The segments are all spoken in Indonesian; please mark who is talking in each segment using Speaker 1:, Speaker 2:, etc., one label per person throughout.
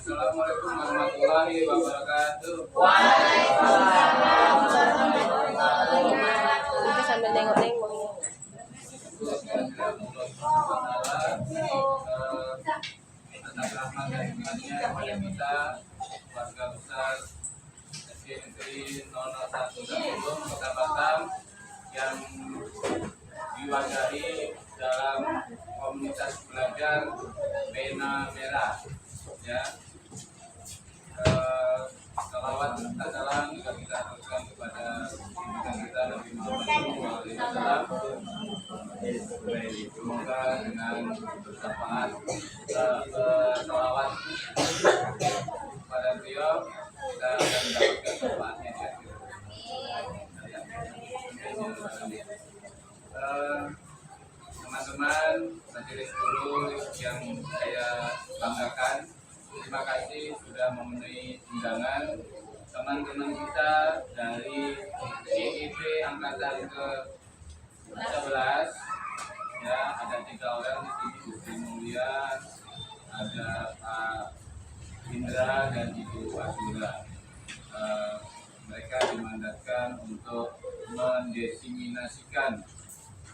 Speaker 1: Assalamualaikum warahmatullahi wabarakatuh.
Speaker 2: Waalaikumsalam warahmatullahi wabarakatuh.
Speaker 3: Kita sambil nengok-nengok.
Speaker 1: Atas rahmat dan imannya kepada kita, warga besar SDNI 001 Gabungan Kota Batam yang diwadahi dalam komunitas belajar Pena Merah, ya. Salawat serta salam juga kita aturkan kepada pimpinan kita Nabi Muhammad SAW. Semoga dengan bersamaan salawat kepada beliau kita akan mendapatkan manfaatnya di akhir. Teman-teman majelis guru yang saya banggakan, terima kasih sudah memenuhi undangan teman-teman kita dari DIP angkatan ke-11. Ya, ada 3 orang di sini, Bu Sri Mulia, ada Pak Indra dan Ibu Azura. Mereka dimandatkan untuk mendiseminasikan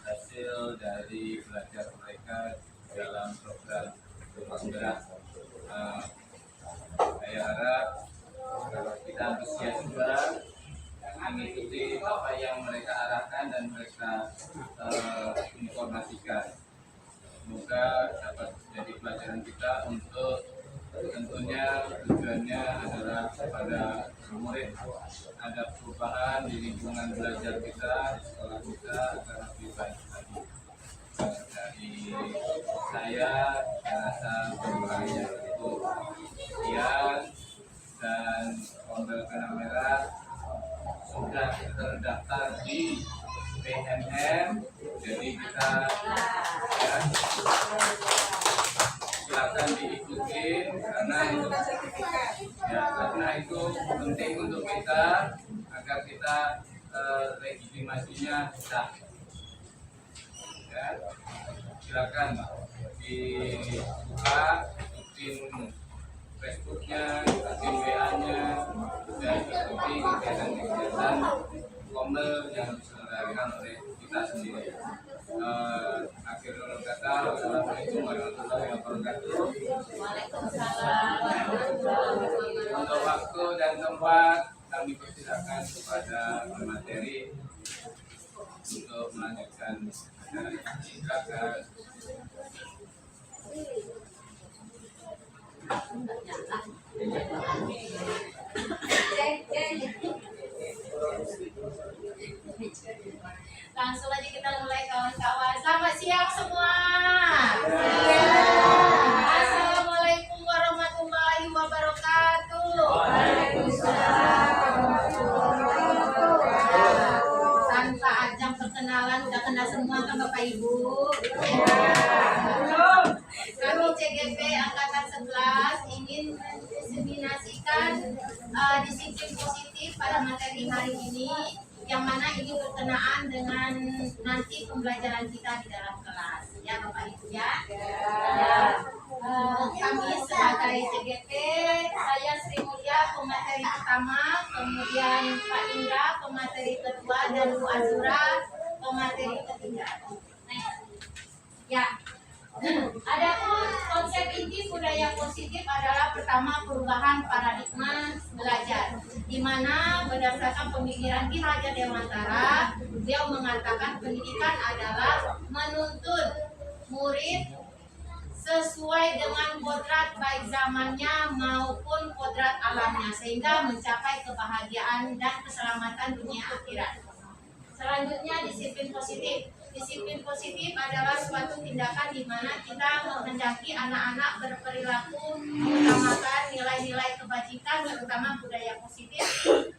Speaker 1: hasil dari belajar mereka dalam program penggerak. Saya harap kita antusias juga mengikuti apa yang mereka arahkan dan mereka informasikan. Semoga dapat menjadi pelajaran kita untuk tentunya tujuannya adalah kepada murid ada perubahan di lingkungan belajar kita, di sekolah kita agar lebih baik lagi. Dari saya rasa berbahagia itu sekian, dan Pondok Pena Merah sudah terdaftar di PNM, jadi kita ya, silakan diikuti karena itu penting untuk kita agar kita legitimasinya sah. Ya, silakan dibuka ikutin Facebooknya, ikutin WA-nya, dan ikuti kegiatan-kegiatan Komel yang diselenggarakan oleh kita sendiri. Akhirul kata, wassalamualaikum warahmatullahi wabarakatuh. Untuk waktu dan tempat kami persilakan kepada pemateri untuk melanjutkan acara ini. Silakan.
Speaker 2: Langsung aja kita mulai, kawan-kawan. Selamat siang semua. Assalamualaikum warahmatullahi wabarakatuh. Tanpa ajang perkenalan udah kenal semua kan Bapak Ibu. Kami CGP Angkatan 11 ingin mendiseminasikan disiplin positif pada materi hari ini, yang mana ini berkenaan dengan nanti pembelajaran kita di dalam kelas, ya Bapak Ibu ya. Kami sebagai CGP, saya Sri Mulia pemateri pertama, kemudian Pak Indra pemateri kedua, dan Bu Azura pemateri ketiga. Ya. Adapun konsep inti budaya positif adalah pertama perubahan paradigma belajar, di mana berdasarkan pemikiran Ki Hajar Dewantara, beliau mengatakan pendidikan adalah menuntut murid sesuai dengan kodrat baik zamannya maupun kodrat alamnya, sehingga mencapai kebahagiaan dan keselamatan dunia akhirat. Selanjutnya disiplin positif. Disiplin positif adalah suatu tindakan di mana kita menghendaki anak-anak berperilaku mengutamakan nilai-nilai kebajikan, terutama budaya positif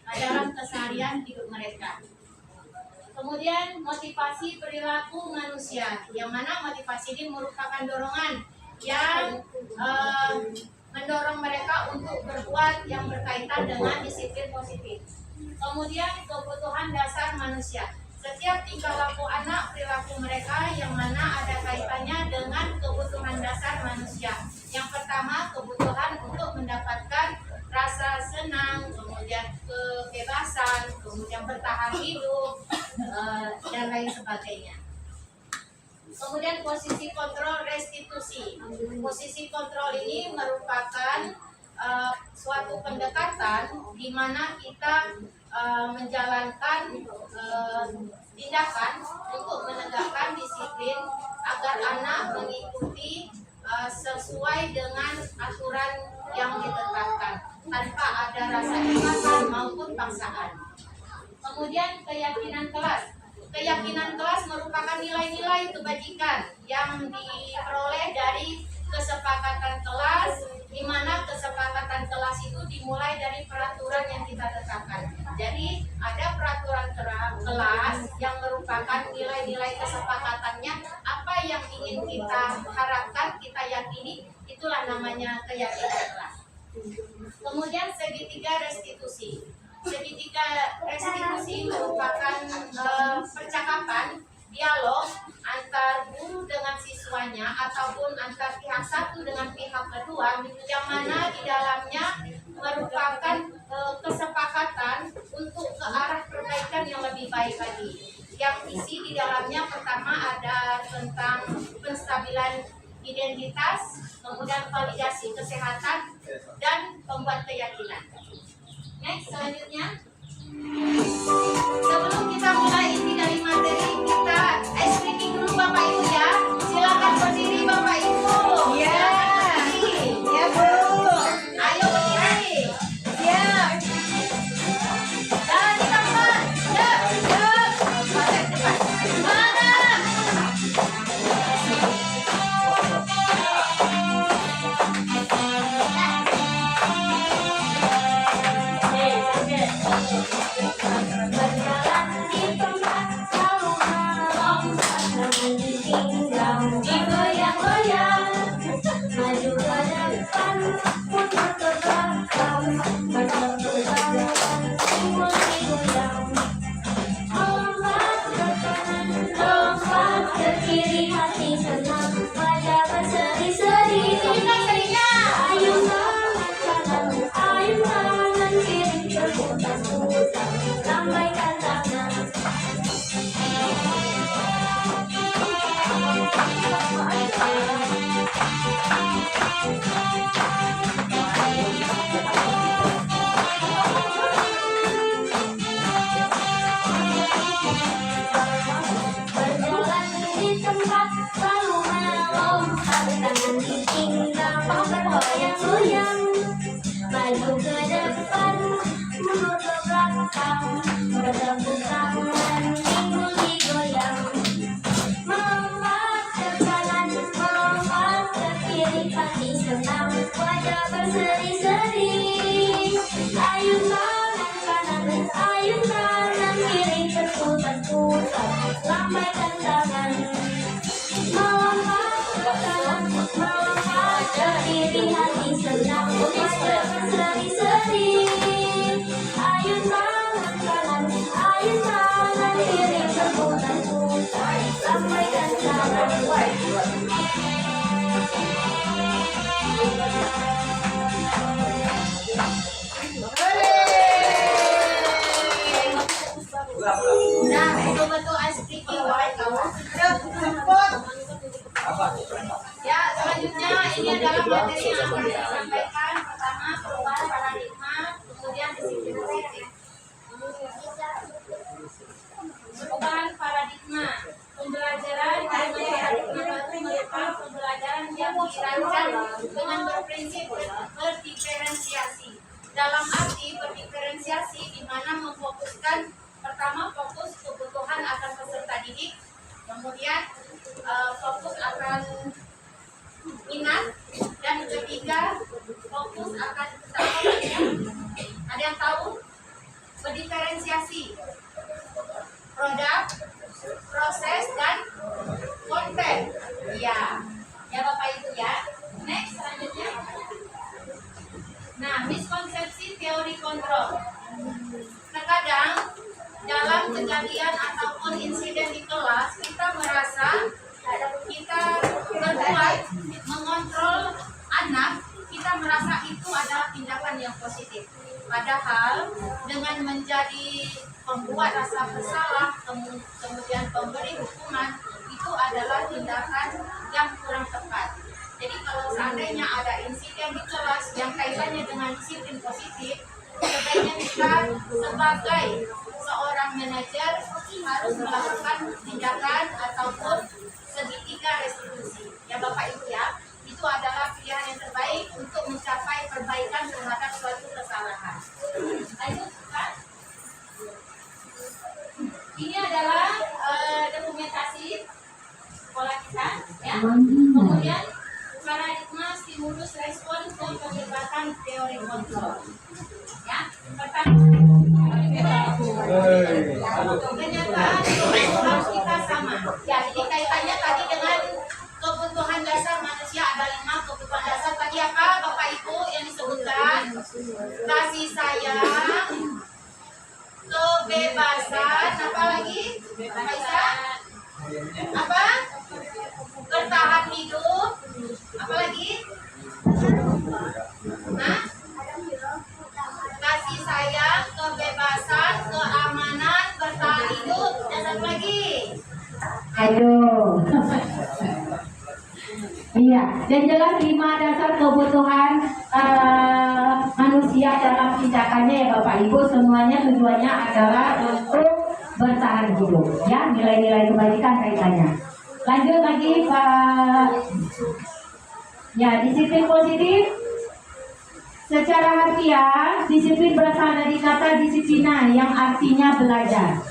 Speaker 2: dalam keseharian hidup mereka. Kemudian motivasi perilaku manusia, yang mana motivasi ini merupakan dorongan yang mendorong mereka untuk berbuat yang berkaitan dengan disiplin positif. Kemudian kebutuhan dasar manusia. Setiap tingkah laku anak, perilaku mereka yang mana ada kaitannya dengan kebutuhan dasar manusia. Yang pertama, kebutuhan untuk mendapatkan bertahan hidup, dan lain sebagainya. Kemudian posisi kontrol restitusi. Posisi kontrol ini merupakan suatu pendekatan di mana kita menjalankan tindakan untuk menegakkan disiplin agar anak mengikuti sesuai dengan aturan yang ditetapkan tanpa ada rasa ikatan maupun paksaan. Kemudian keyakinan kelas. Keyakinan kelas merupakan nilai-nilai kebajikan yang diperoleh dari kesepakatan kelas, di mana kesepakatan kelas itu dimulai dari peraturan yang kita tetapkan. Jadi ada peraturan kelas yang merupakan nilai-nilai kesepakatannya, apa yang ingin kita harapkan, kita yakini, itulah namanya keyakinan kelas. Kemudian segitiga restitusi. Segitiga restitusi merupakan percakapan, dialog antar guru dengan siswanya ataupun antar pihak satu dengan pihak kedua, yang mana di dalamnya merupakan kesepakatan untuk ke arah perbaikan yang lebih baik lagi. Yang isi di dalamnya pertama ada tentang penstabilan identitas, kemudian validasi kesehatan, dan pembuat keyakinan. Next, selanjutnya. Sebelum kita mulai inti dari materi, kita screening dulu Bapak Ibu ya. Silakan berdiri Bapak Ibu.
Speaker 3: Ya, ya Bu.
Speaker 2: Ayo berdiri.
Speaker 3: Siap.
Speaker 2: Dan di tempat. Ya, ya. Balik depan. Semangat.
Speaker 4: Berjalan di tempat selalu melompat namun ditinggal digoyang-goyang, maju ke depan mundur ke belakang, bertepuk tangan timbul digoyang, melompat ke kanan melompat ke kiri, hati senang wajah berseri-seri. Ayunan kanan ayunan kiri berputar-putar, lambaikan tangan. Berjalan di tempat selalu melompat, tangan ditinggal bergoyang-goyang, maju ke depan mundur ke belakang, bertepuk tangan timbul digoyang, melompat ke kanan melompat ke kiri, hati senang wajah berseri-seri. Ayun kanan ayun kanan kiri berputar-putar, lambaikan tangan. Melompat ke kanan melompat ke kiri, hati senang wajah berseri-seri. Ayun kanan kiri berputar-putar, lambaikan tangan.
Speaker 2: Nah, betul-betul speaking white kamu. Ya, selanjutnya ini adalah materi yang akan saya sampaikan. Pertama, perubahan paradigma, kemudian disiplin. Perubahan paradigma. Pembelajaran dengan paradigma baru merupakan pembelajaran yang dirancang dengan berprinsip berdiferensiasi. Dalam arti berdiferensiasi di mana memfokuskan pertama fokus kebutuhan akan peserta didik, kemudian fokus akan minat, dan ketiga fokus akan keterampilannya. Ada yang tahu? Berdiferensiasi produk, proses, dan konten. Ya, ya Bapak Ibu ya. Next, selanjutnya. Nah, miskonsepsi teori kontrol. Terkadang dalam kejadian ataupun insiden di kelas, kita merasa kita berbuat mengontrol anak, kita merasa itu adalah tindakan yang positif. Padahal dengan menjadi pembuat rasa bersalah, kemudian pemberi hukuman, itu adalah tindakan yang kurang tepat. Jadi kalau seandainya ada insiden di kelas yang kaitannya dengan disiplin positif, sebaiknya kita sebagai seorang manajer harus melakukan tindakan ataupun segitiga restitusi. Ya Bapak Ibu ya, itu adalah pilihan yang terbaik untuk mencapai perbaikan terhadap suatu kesalahan. Lanjut Pak. Ini adalah dokumentasi sekolah kita, ya. Kemudian paradigma stimulus respon ke pembentukan teori kontrol. Ya, pertama kenyataan harus kita sama. Ya, jadi kaitannya tadi dengan kebutuhan dasar manusia, ada 5 kebutuhan dasar. Tadi apa Bapak Ibu yang disebutkan? Kasih sayang, kebebasan, apa lagi? Kebebasan, apa? Bertahan hidup, apa lagi? Nah, kasih sayang, kebebasan, keamanan, bertahan hidup, dan satu lagi.
Speaker 3: Aduh. Iya, dan jelas 5 dasar kebutuhan manusia dalam tindakannya ya Bapak Ibu, semuanya tujuannya adalah untuk bertahan hidup. Ya, nilai-nilai kebaikan kaitannya. Lanjut lagi Pak. Ya, disiplin positif. Secara harfiah, disiplin berasal dari kata disiplina yang artinya belajar.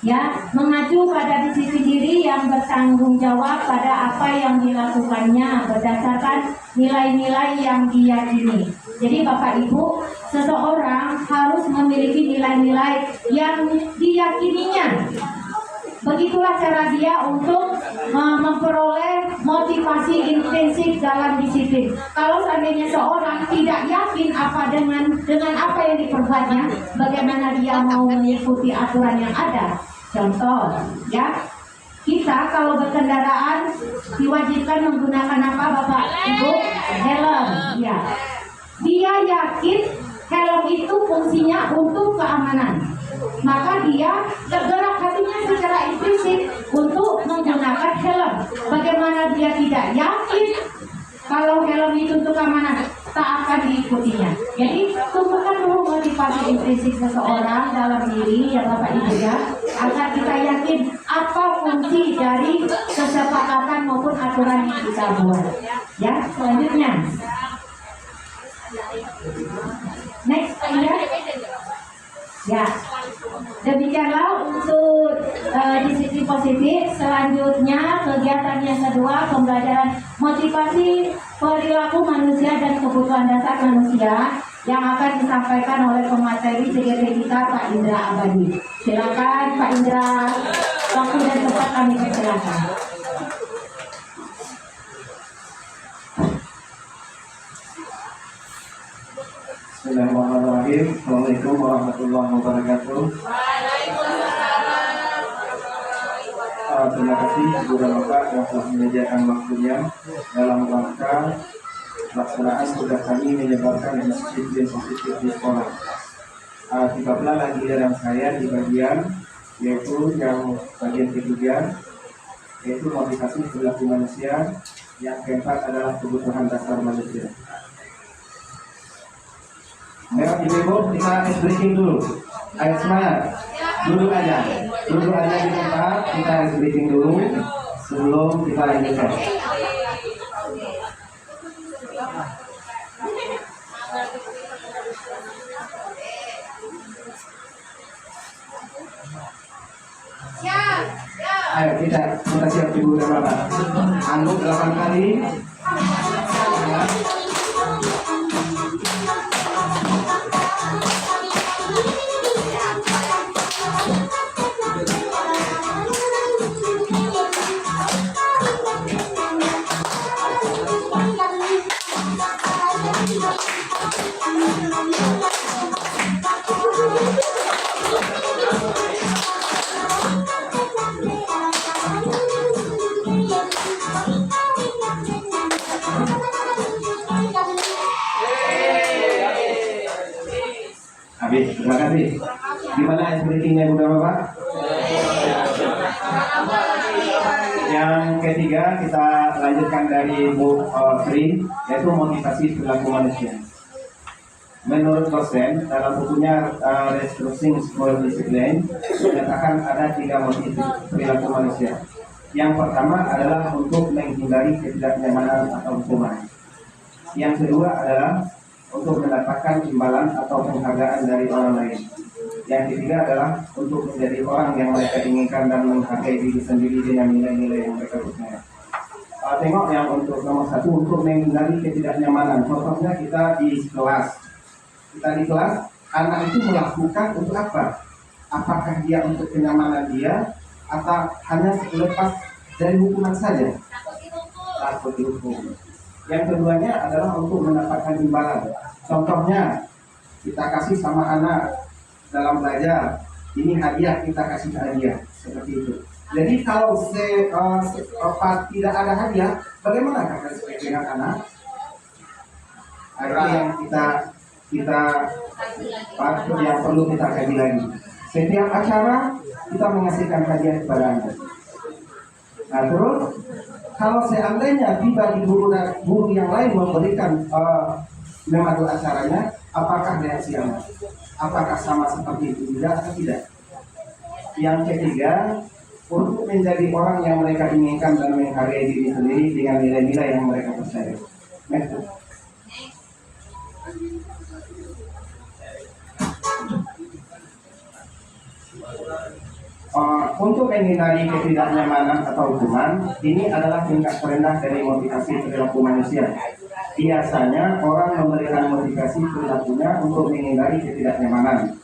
Speaker 3: Ya, mengacu pada disiplin diri yang bertanggung jawab pada apa yang dilakukannya berdasarkan nilai-nilai yang diyakini. Jadi Bapak Ibu, seseorang harus memiliki nilai-nilai yang diyakininya. Begitulah cara dia untuk memperoleh motivasi intrinsik dalam disiplin. Kalau seandainya seorang tidak yakin apa dengan apa yang diperbuatnya, bagaimana dia mau mengikuti aturan yang ada? Contoh, ya, kita kalau berkendaraan diwajibkan menggunakan apa Bapak Ibu? Helm. Ya, dia yakin helm itu fungsinya untuk keamanan, maka dia tergerak hatinya secara implisit untuk menggunakan helm. Bagaimana dia tidak yakin kalau helm itu untuk keamanan, tak akan diikutinya. Jadi tumbuhkan dulu motivasi intrinsik seseorang dalam diri ya Bapak Ibu ya, agar kita yakin apa fungsi dari kesepakatan maupun aturan yang kita buat. Ya, selanjutnya. Next, ya, demikianlah untuk disiplin positif. Selanjutnya kegiatan yang kedua, pembelajaran motivasi perilaku manusia dan kebutuhan dasar manusia yang akan disampaikan oleh pemateri CGT kita Pak Indra Abadi. Silakan Pak Indra, waktu dan tempat kami persilakan.
Speaker 5: Bismillahirrahmanirrahim. Assalamualaikum warahmatullahi wabarakatuh. Terima kasih Ibu dan Bapak yang telah menyediakan waktunya dalam rangka pelaksanaan tugas kami menyebarkan disiplin positif di sekolah. Tibalah lagi giliran saya di bagian yaitu yang bagian ketiga, yaitu motivasi perilaku manusia. Yang keempat adalah kebutuhan dasar manusia. Ayo ibu-ibu, kita ice breaking dulu. Ayo semangat. Duduk aja di tempat. Kita ice breaking dulu sebelum kita lanjutkan. Ayo kita siap Ibu dan Bapak. Angguk 8 kali. Baik, terima kasih. Gimana explaining-nya Bapak? Yang ketiga kita lanjutkan dari buku Sri, yaitu motivasi perilaku manusia. Menurut dosen dalam bukunya Restructuring School Discipline menyatakan ada 3 motivasi perilaku manusia. Yang pertama adalah untuk menghindari ketidaknyamanan atau hukuman. Yang kedua adalah untuk mendapatkan imbalan atau penghargaan dari orang lain. Yang ketiga adalah untuk menjadi orang yang mereka inginkan dan menghargai diri sendiri dengan nilai-nilai yang mereka percaya. Tengok yang untuk nomor 1, untuk menghindari ketidaknyamanan. Contohnya kita di kelas. Anak itu melakukan untuk apa? Apakah dia untuk kenyamanan dia atau hanya selepas dari hukuman saja? Takut dihukum. Yang keduanya adalah untuk mendapatkan imbalan. Contohnya kita kasih sama anak dalam belajar, ini hadiah, kita kasih hadiah seperti itu. Jadi kalau tidak ada hadiah, bagaimana kita dengan anak? Ada yang yang perlu kita kaji lagi. Setiap acara kita mengasihkan hadiah kepada anak. Nah terus kalau seandainya tiba di guru yang lain memberikan memandu acaranya, apakah reaksi anak? Apakah sama seperti itu juga atau tidak? Yang ketiga, untuk menjadi orang yang mereka inginkan dan menghargai diri sendiri dengan nilai-nilai yang mereka percaya. Next. Untuk menghindari ketidaknyamanan atau hukuman, ini adalah tingkat terendah dari motivasi perilaku manusia. Biasanya orang memberikan motivasi perilakunya untuk menghindari ketidaknyamanan.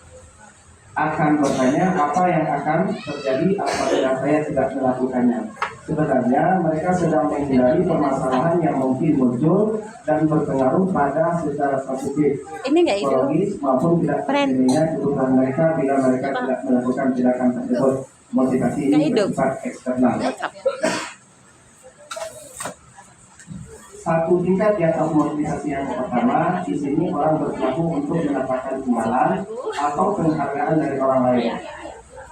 Speaker 5: Akan bertanya apa yang akan terjadi apabila saya tidak melakukannya. Sebenarnya mereka sedang menghindari permasalahan yang mungkin muncul dan berpengaruh pada secara positif, psikologis maupun tidak terjadinya kebutuhan mereka bila mereka tidak melakukan tindakan tersebut. Motivasi ini bersifat eksternal. Satu tingkat di atas motivasi yang pertama, di sini orang berperilaku untuk mendapatkan imbalan atau penghargaan dari orang lain.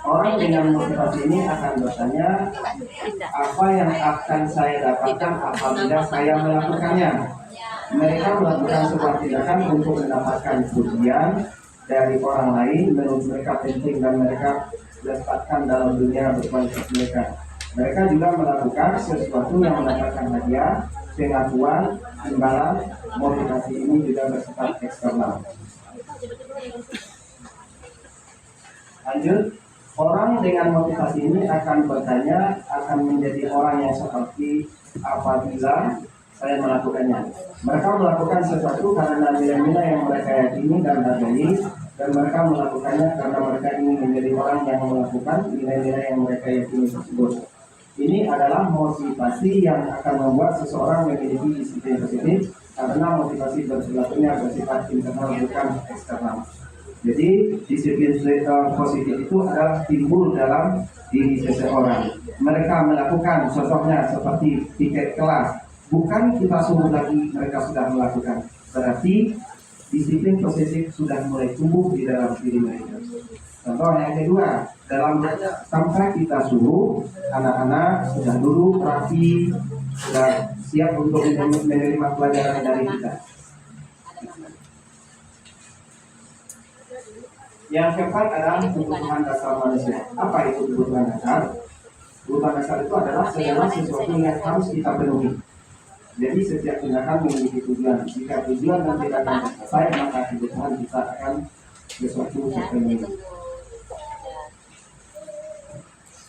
Speaker 5: Orang dengan motivasi ini akan bertanya, apa yang akan saya dapatkan apabila saya melakukannya? Mereka melakukan sebuah tindakan untuk mendapatkan pujian dari orang lain, menurut mereka penting dan mereka dapatkan dalam dunia berkualitas mereka. Mereka juga melakukan sesuatu yang mendapatkan hadiah, pengakuan, imbalan. Motivasi ini juga bersifat eksternal. Lanjut, orang dengan motivasi ini akan bertanya, akan menjadi orang yang seperti apabila saya melakukannya. Mereka melakukan sesuatu karena nilai-nilai yang mereka yakini dan hargai, dan mereka melakukannya karena mereka ingin menjadi orang yang melakukan nilai-nilai yang mereka yakini tersebut. Ini adalah motivasi yang akan membuat seseorang memiliki disiplin positif, karena motivasi berperilakunya bersifat internal bukan eksternal. Jadi disiplin positif itu adalah timbul dalam diri seseorang. Mereka melakukan, contohnya seperti tiket kelas, bukan kita suruh lagi, mereka sudah melakukan. Berarti disiplin positif sudah mulai tumbuh di dalam diri mereka. Contoh yang kedua, dalam sampai kita suruh anak-anak sudah duduk rapi, sudah siap untuk menerima pelajaran dari kita. Yang keempat adalah kebutuhan dasar manusia. Apa itu kebutuhan dasar? Kebutuhan dasar itu adalah segala sesuatu yang harus kita penuhi. Jadi setiap tindakan memiliki tujuan. Jika tujuan dan tindakan selesai, maka kebutuhan kita akan sesuatu terpenuhi.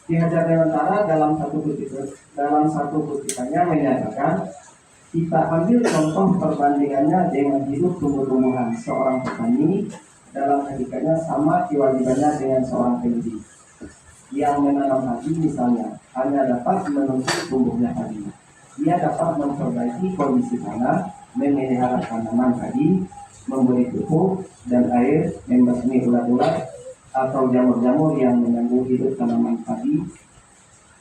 Speaker 5: Ki Hajar Dewantara dalam satu kutipannya menyatakan, kita ambil contoh perbandingannya dengan hidup tumbuh-tumbuhan. Seorang petani dalam hakikatnya sama kewajibannya dengan seorang pendidik. Yang menanam padi misalnya hanya dapat menuntut tumbuhnya padi. Ia dapat memperbaiki kondisi tanah, memelihara tanaman tadi, memberi pupuk dan air, membasmi ulat-ulat atau jamur-jamur yang mengganggu hidup tanaman padi,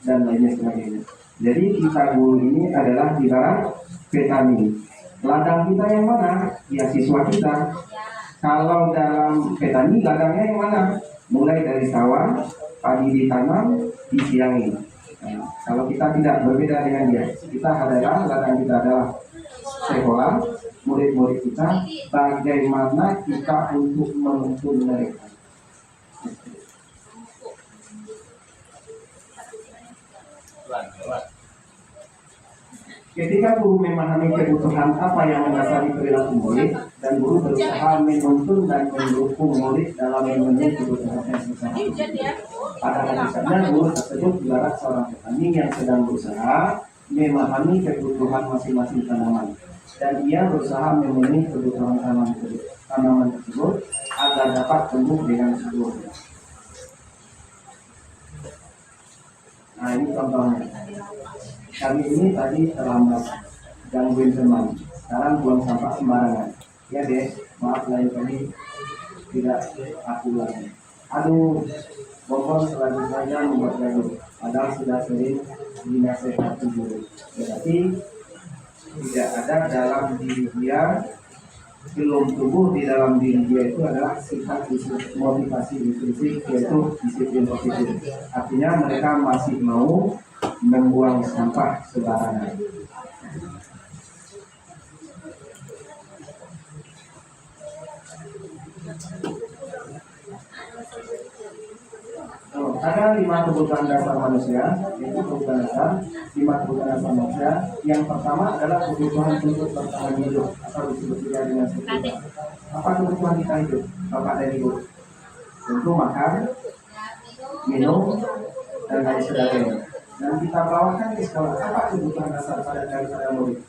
Speaker 5: dan lainnya sebagainya. Jadi kita guru ini adalah ibarat petani. Ladang kita yang mana? Ya siswa kita. Kalau dalam petani ladangnya yang mana? Mulai dari sawah, padi ditanam, disiangi. Nah, kalau kita tidak berbeda dengan dia, kita adalah ladang kita adalah sekolah, murid-murid kita, bagaimana kita untuk menuntun mereka. Ketika guru memahami kebutuhan apa yang mendasari perilaku murid, dan guru berusaha menuntun dan mendukung murid dalam memenuhi kebutuhannya secara pada hakikatnya guru tersebut ibarat seorang petani yang sedang berusaha memahami kebutuhan masing-masing tanaman, dan ia berusaha memenuhi kebutuhan tanaman tersebut agar dapat tumbuh dengan subur. Nah, ini contohnya. Kami ini tadi terlambat, gangguin teman. Sekarang buang sampah sembarangan. Ya deh, maaf lain kali tidak aku lagi. Aduh, bokor selanjutnya membuat gaduh. Padahal sudah sering dinasehati guru. Berarti tidak ada dalam diri dia, belum tumbuh di dalam diri dia itu adalah sifat motivasi intrinsik, yaitu disiplin positif. Artinya mereka masih mau membuang sampah sembarangan. Ada 5 kebutuhan dasar manusia, yaitu kebutuhan dasar, 5 kebutuhan dasar manusia. Yang pertama adalah kebutuhan untuk bertahan hidup, atau disebut juga dengan survival. Apa kebutuhan kita hidup, Bapak dan Ibu? Tentu makan, minum, dan lain sebagainya. Dan kita bawakan ke sekolah. Apa kebutuhan dasar daripada murid?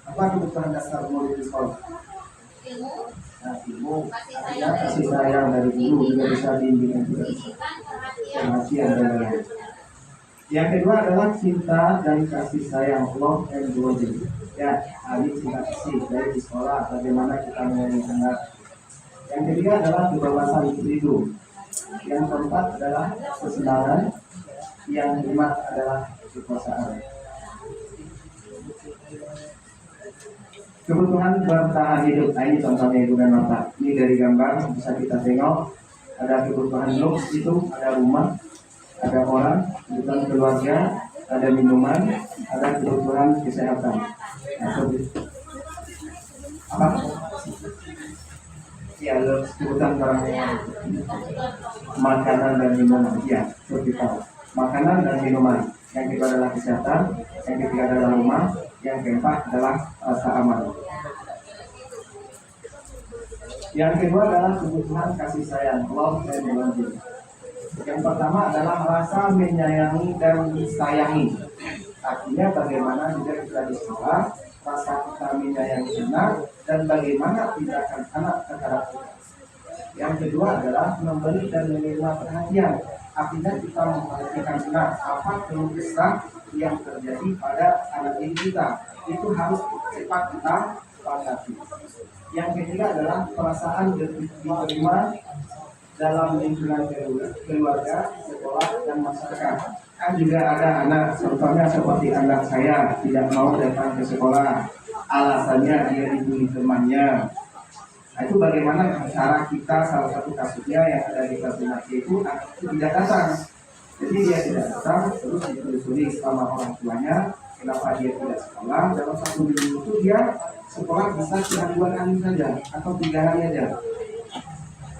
Speaker 5: Apa kebutuhan dasar murid di sekolah? Nah, ilmu, artinya kasih sayang dari guru juga bisa bimbingan juga. Perhatian dan lain. Yang kedua adalah cinta dan kasih sayang, love and bonding. Ya, hari cinta kasih dari di sekolah, bagaimana kita menyayangi anak. Yang ketiga adalah kebebasan hidup. Yang keempat adalah kesenangan. Yang kelima adalah kekuasaan. Kebutuhan bertahan hidup. Nah, ini contohnya Ibu dan Bapak. Ini dari gambar bisa kita tengok. Ada kebutuhan looks itu, ada rumah, ada orang, kebutuhan keluarga, ada minuman, ada kebutuhan kesehatan. Nah, apa? Ya, kebutuhan orang makanan dan minuman. Ya, seperti itu. Makanan dan minuman. Yang kedua adalah kesehatan, yang ketiga adalah rumah, yang keempat adalah rasa aman. Yang kedua adalah kebutuhan kasih sayang, love and bonding. Yang pertama adalah rasa menyayangi dan disayangi. Artinya bagaimana juga kita di sekolah, rasa kita menyayangi anak dan bagaimana tindakan anak terhadap kita. Yang kedua adalah memberi dan menerima perhatian. Artinya kita memperhatikan anak, apa keluh kesah yang terjadi pada anak ini kita. Itu harus cepat kita pahami. Yang ketiga adalah perasaan diterima dalam lingkungan keluarga, sekolah, dan masyarakat. Kan juga ada anak, contohnya seperti anak saya tidak mau datang ke sekolah, alasannya dia dibully temannya. Nah, itu bagaimana cara kita, salah satu kasusnya yang ada di Kabupaten itu tidak datang. Jadi dia tidak datang, terus ditelusuri sama orang tuanya, kenapa dia tidak sekolah. Dalam 1 minggu itu dia sekolah bisa cuma 2 kali saja atau 3 hari aja.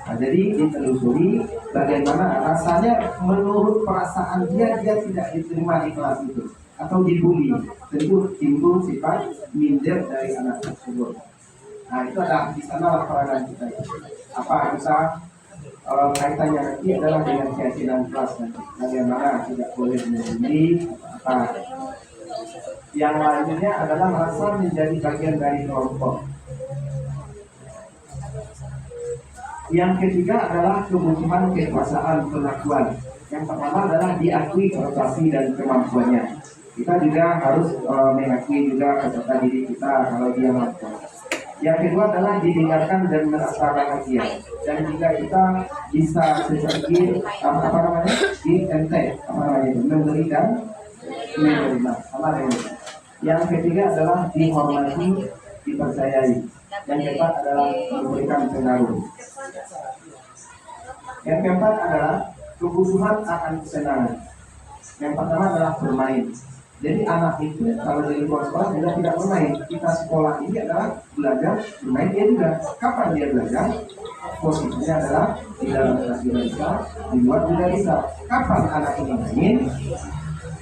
Speaker 5: Nah, jadi ditelusuri bagaimana rasanya menurut perasaan dia tidak diterima di kelas itu atau dibully. Tentu timbul sifat minder dari anak tersebut. Nah, itu ada di sana peranan kita. Apa kita kaitannya nanti adalah dengan keyakinan kelas nanti. Bagaimana tidak boleh membuli apa. Yang lainnya adalah merasa menjadi bagian dari kelompok. Yang ketiga adalah kebutuhan kekuasaan pengakuan. Yang pertama adalah diakui prestasi dan kemampuannya. Kita juga harus mengakui juga peserta didik kita kalau dia mampu. Yang kedua adalah didengarkan dan merasa bahagia. Dan jika kita bisa seperti memberi dan menerima. Yang ketiga adalah dihormati, dipercayai. Yang keempat adalah memberikan pengaruh. Yang keempat adalah kebutuhan akan kesenangan. Yang pertama adalah bermain. Jadi anak itu kalau dari luar sekolah dia tidak bermain. Kita sekolah ini adalah belajar bermain, dia juga. Kapan dia belajar? Posisinya adalah di dalam kelas bisa, di luar juga bisa. Kapan anak ini main?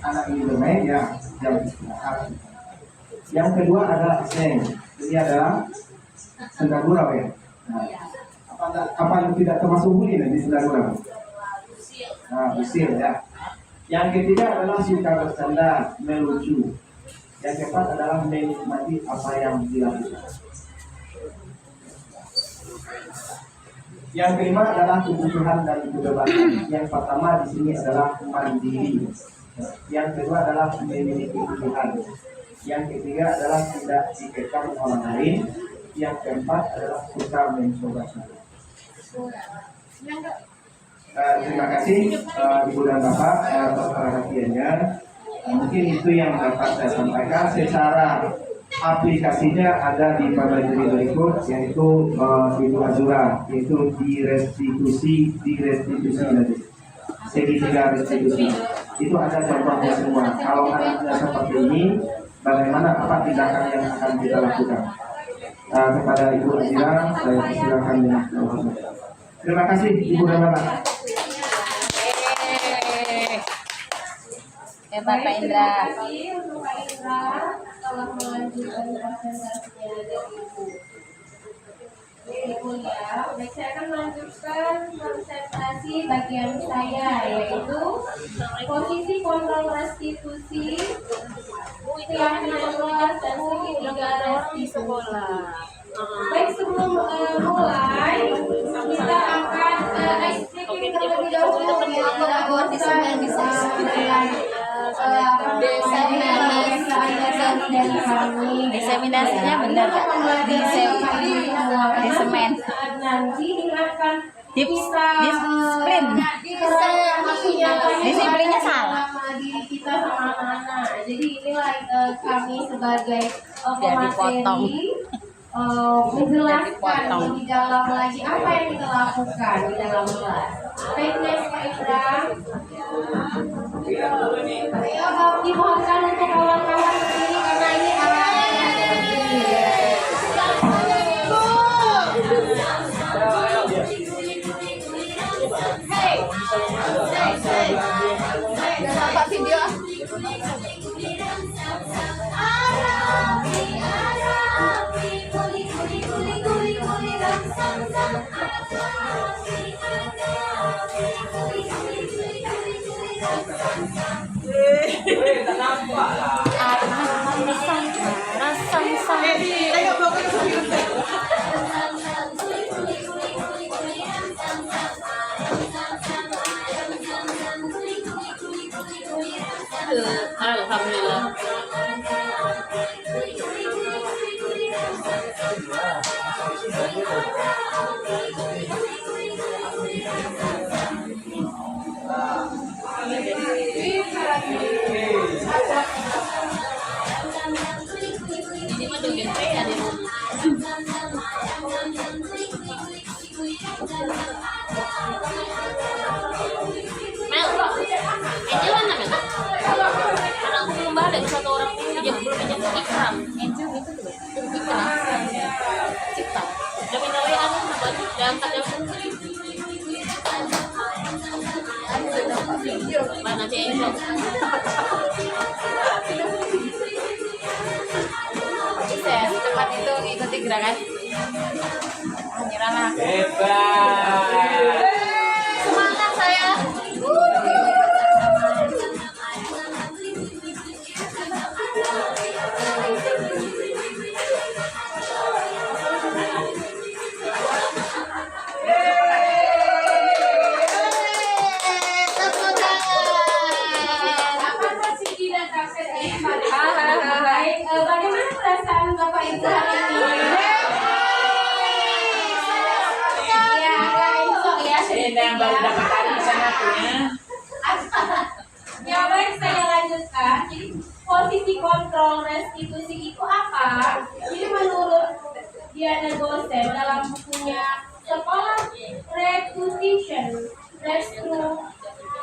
Speaker 5: Anak ini bermain ya jam istirahat. Yang kedua adalah seng. Ini adalah senda gurau ya. Nah, apa yang tidak termasuk bunyi di senda gurau? Nah, usil ya. Yang ketiga adalah suka bercanda, melucu. Yang keempat adalah menikmati apa yang dilakukan. Yang kelima adalah kebutuhan dan kebebasan. Yang pertama di sini adalah mandiri. Yang kedua adalah memiliki pilihan. Yang ketiga adalah tidak dikekang orang lain. Yang keempat adalah suka mencoba. Terima kasih Ibu dan Bapak atas perhatiannya. Mungkin itu yang dapat saya sampaikan. Secara aplikasinya ada di materi berikut, yaitu Ibu Azura, yaitu di restitusi nanti. Segitiga restitusi. Itu ada contohnya semua. Kalau anaknya seperti ini, bagaimana apa tindakan yang akan kita lakukan? Kepada Ibu Azura, saya persilakan dengan terima kasih Ibu dan Bapak.
Speaker 3: Bapak Indra.
Speaker 2: Terima kasih untuk Pak Indra telah melanjutkan presentasinya dari Ibu. Ibu ya, baik saya akan melanjutkan presentasi bagian saya, yaitu posisi kontrol restitusi yang luas dan segitiga restitusi. Baik, sebelum mulai kita akan explain terlebih dahulu
Speaker 3: diseminasinya benar nggak? Disemen.
Speaker 2: Nanti ini akan
Speaker 3: disiplin. Disiplinnya salah.
Speaker 2: Diri kita sama anak-anak. Jadi inilah kami sebagai
Speaker 3: Dipotong.
Speaker 2: menjelaskan lebih dalam lagi apa yang kita lakukan di dalam kelas. Baik, next Pak Indra. Dimohonkan untuk kawan-kawan berdiri karena ini alatnya ada berdiri.
Speaker 4: Dapat video.
Speaker 3: Alhamdulillah. Ini mah joget ya di rumah. Mel, Angel mana Mel? Karena aku belum balik satu orang belum pinjam ikram. Angel itu tuh ikram. Cipta. Udah minta WA nih sama buat diangkat ya. Mana si Angel? Bisa cepat itu ngikuti gerakan. Menyerah.
Speaker 1: Hebat.
Speaker 4: Semangat saya.
Speaker 2: Bagaimana perasaan Bapak Ibu hari ini? Ya, agak insok ya sedikit ya. Ya baik, saya lanjutkan. Jadi posisi kontrol restitusi itu apa? Jadi menurut
Speaker 6: Diana Gosen dalam bukunya Sekolah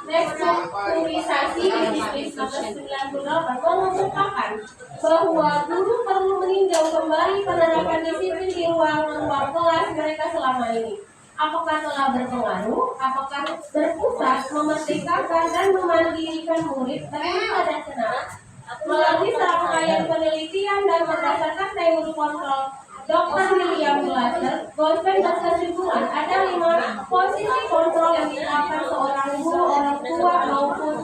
Speaker 6: Restrukturisasi Bisnis nomor 98 mengungkapkan bahwa guru perlu meninjau kembali penerapan disiplin di ruang-ruang kelas mereka selama ini. Apakah telah berpengaruh? Apakah berpusat, memerdekakan, dan memandirikan murid ternyata dan senang? Melalui serangkaian penelitian dan berdasarkan teori kontrol Dr. William Glasser, Gosen berkesimpulan ada 5 posisi kontrol yang diterapkan seorang guru, orang tua maupun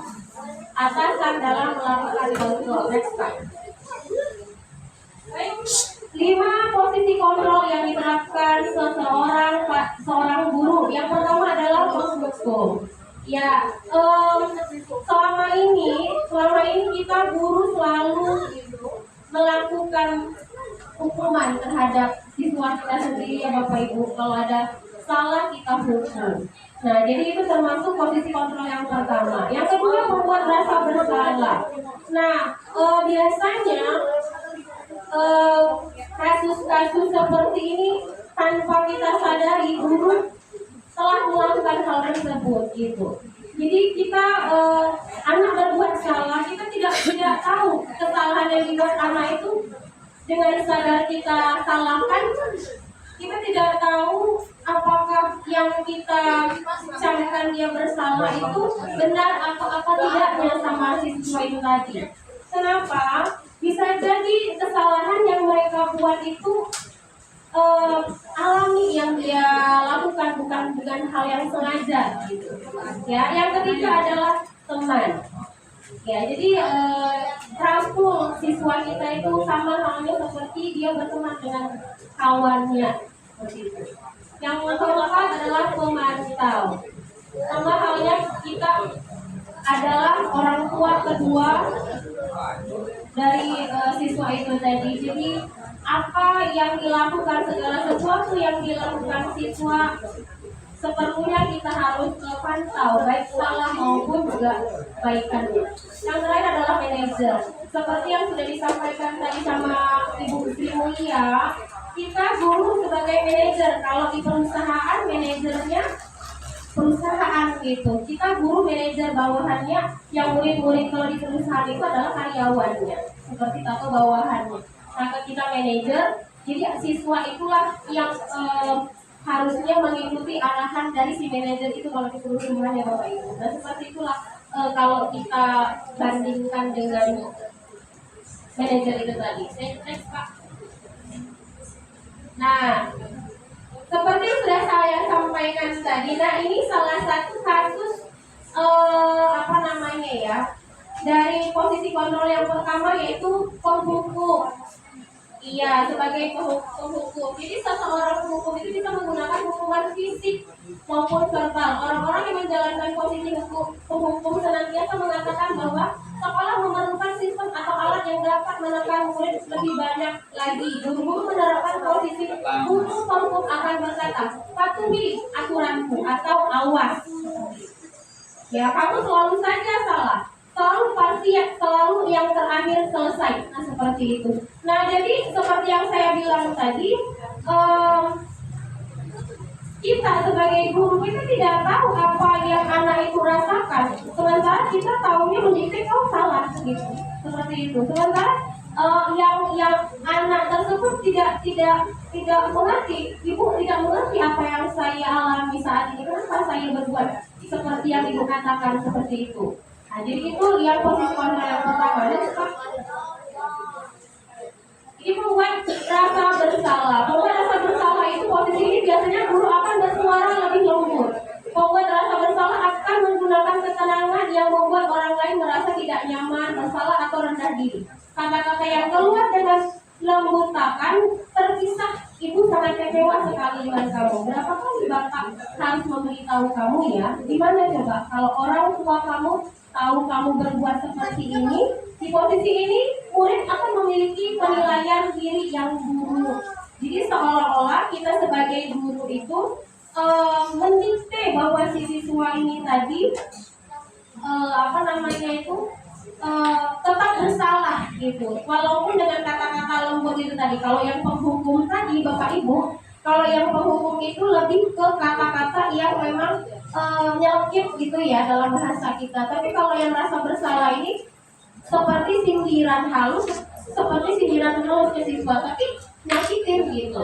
Speaker 6: atasan dalam melakukan kontrol. Next slide. 5 posisi kontrol yang diterapkan seorang guru. Yang pertama adalah menghukum. Ya, selama ini kita guru selalu melakukan hukuman terhadap siswa kita sendiri ya Bapak Ibu. Kalau ada salah kita hukum. Nah, jadi itu termasuk posisi kontrol yang pertama. Yang kedua, membuat rasa bersalah. Nah, biasanya kasus-kasus seperti ini tanpa kita sadari guru telah melakukan hal tersebut gitu. Jadi kita anak berbuat salah, kita tidak tahu kesalahan yang dibuat anak itu. Dengan sadar kita salahkan, kita tidak tahu apakah yang kita ucapkan dia bersalah itu benar atau apa tidaknya sama siswa itu tadi. Kenapa? Bisa jadi kesalahan yang mereka buat itu alami, yang dia lakukan bukan hal yang sengaja gitu. Ya, yang ketiga adalah teman. Ya, jadi rangkul siswa kita itu sama halnya seperti dia berteman dengan kawannya seperti itu. Yang keempat adalah pemantau. Sama halnya kita adalah orang tua kedua dari siswa itu tadi. Jadi apa yang dilakukan, segala sesuatu yang dilakukan siswa seperlunya kita harus pantau, baik salah maupun juga kebaikannya. Yang terakhir adalah manajer. Seperti yang sudah disampaikan tadi sama Ibu Sri Mulia, kita guru sebagai manajer. Kalau di perusahaan, manajernya perusahaan gitu. Kita guru manajer bawahannya, yang murid-murid kalau di perusahaan itu adalah karyawannya, seperti atau bawahannya. Maka kita manajer, jadi siswa itulah yang harusnya mengikuti arahan dari si manajer itu kalau di perusahaan ya Bapak Ibu. Nah seperti itulah kalau kita bandingkan dengan manajer itu tadi. Next Pak. Nah, seperti yang sudah saya sampaikan tadi, nah ini salah satu kasus dari posisi kontrol yang pertama yaitu penghukum. Iya, sebagai penghukum. Jadi seseorang penghukum itu bisa menggunakan hukuman fisik maupun verbal. Orang-orang yang menjalankan posisi penghukum senantiasa mengatakan bahwa sekolah memerlukan sistem atau alat yang dapat menekan murid lebih banyak lagi. Guru menerapkan posisi guru penghukum akan berkata, patuhi aturanku atau awas. Ya, kamu selalu saja salah. Selalu pasti, selalu yang terakhir selesai. Nah, seperti itu. Nah, jadi seperti yang saya bilang tadi, kita sebagai guru kita tidak tahu apa yang anak itu rasakan. Sementara kita tahunya mendikte kau salah, gitu. Seperti itu. Sementara yang anak tersebut tidak mengerti, ibu tidak mengerti apa yang saya alami saat ini. Kenapa saya berbuat seperti yang ibu katakan seperti itu? Nah, jadi itu yang posisi kontrol yang pertama. Ini membuat rasa bersalah. Membuat rasa bersalah itu posisi ini biasanya guru akan bersuara lebih lembut. Membuat rasa bersalah akan menggunakan ketenangan yang membuat orang lain merasa tidak nyaman, bersalah atau rendah diri. Kata-kata yang keluar dengan lembut takan terpisah. Ibu sangat kecewa sekali dengan kamu. Berapa kali Bapak harus memberitahu kamu ya? Gimana coba kalau orang tua kamu tahu kamu berbuat seperti ini, di posisi ini murid akan memiliki penilaian diri yang buruk. Jadi seolah-olah kita sebagai guru itu mendikte bahwa si siswa ini tadi tetap bersalah gitu. Walaupun dengan kata-kata lembut itu tadi. Kalau yang penghukum tadi Bapak Ibu, kalau yang penghukum itu lebih ke kata-kata yang memang nyelkit gitu ya dalam bahasa kita. Tapi kalau yang rasa bersalah ini seperti sindiran halus, seperti sindiran halus ke siswa, tapi nyakitin gitu.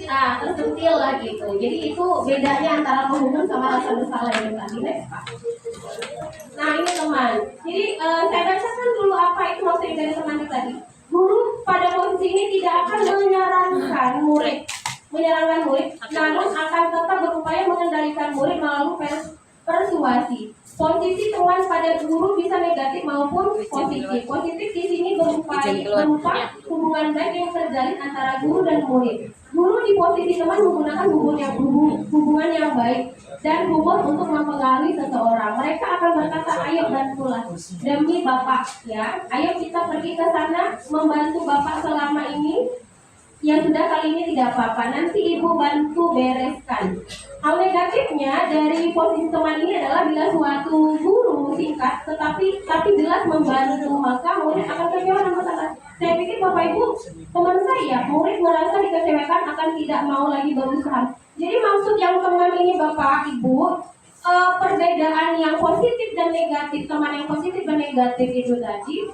Speaker 6: Nah, tersentil lah gitu. Jadi itu bedanya antara penghukum sama rasa bersalah itu tadi. Next, Pak. Nah, ini teman. Jadi saya bacakan dulu apa itu maksudnya dari teman tadi. Guru pada posisi ini tidak akan menyarankan murid, namun akan tetap berupaya mengendalikan murid melalui persuasi. Posisi teman pada guru bisa negatif maupun positif. Positif di sini berupa hubungan baik yang terjalin antara guru dan murid. Guru di posisi teman menggunakan hubungan yang baik dan humor untuk mempengaruhi seseorang. Mereka akan berkata, ayo bantulah demi Bapak ya. Ayo kita pergi ke sana membantu Bapak selama ini. Yang sudah kali ini tidak apa-apa, nanti ibu bantu bereskan. Hal negatifnya dari posisi teman ini adalah bila suatu guru singkat tetapi jelas membantu, maka murid akan kecewa dan berkata, saya pikir Bapak Ibu teman saya, murid merasa dikecewakan akan tidak mau lagi berusaha. Jadi maksud yang teman ini Bapak Ibu, perbedaan yang positif dan negatif, teman yang positif dan negatif itu tadi,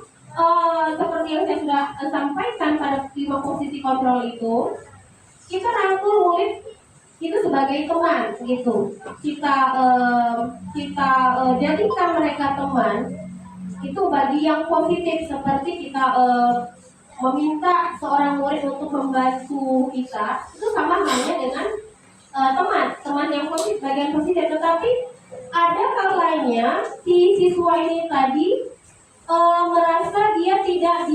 Speaker 6: seperti yang saya sudah sampaikan pada 5 posisi kontrol itu, kita rangkul murid itu sebagai teman gitu. Kita jadikan mereka teman itu bagi yang positif, seperti kita meminta seorang murid untuk membantu kita, itu sama halnya dengan teman yang positif, bagian positif. Tetapi ada kalanya si siswa ini tadi merasa dia tidak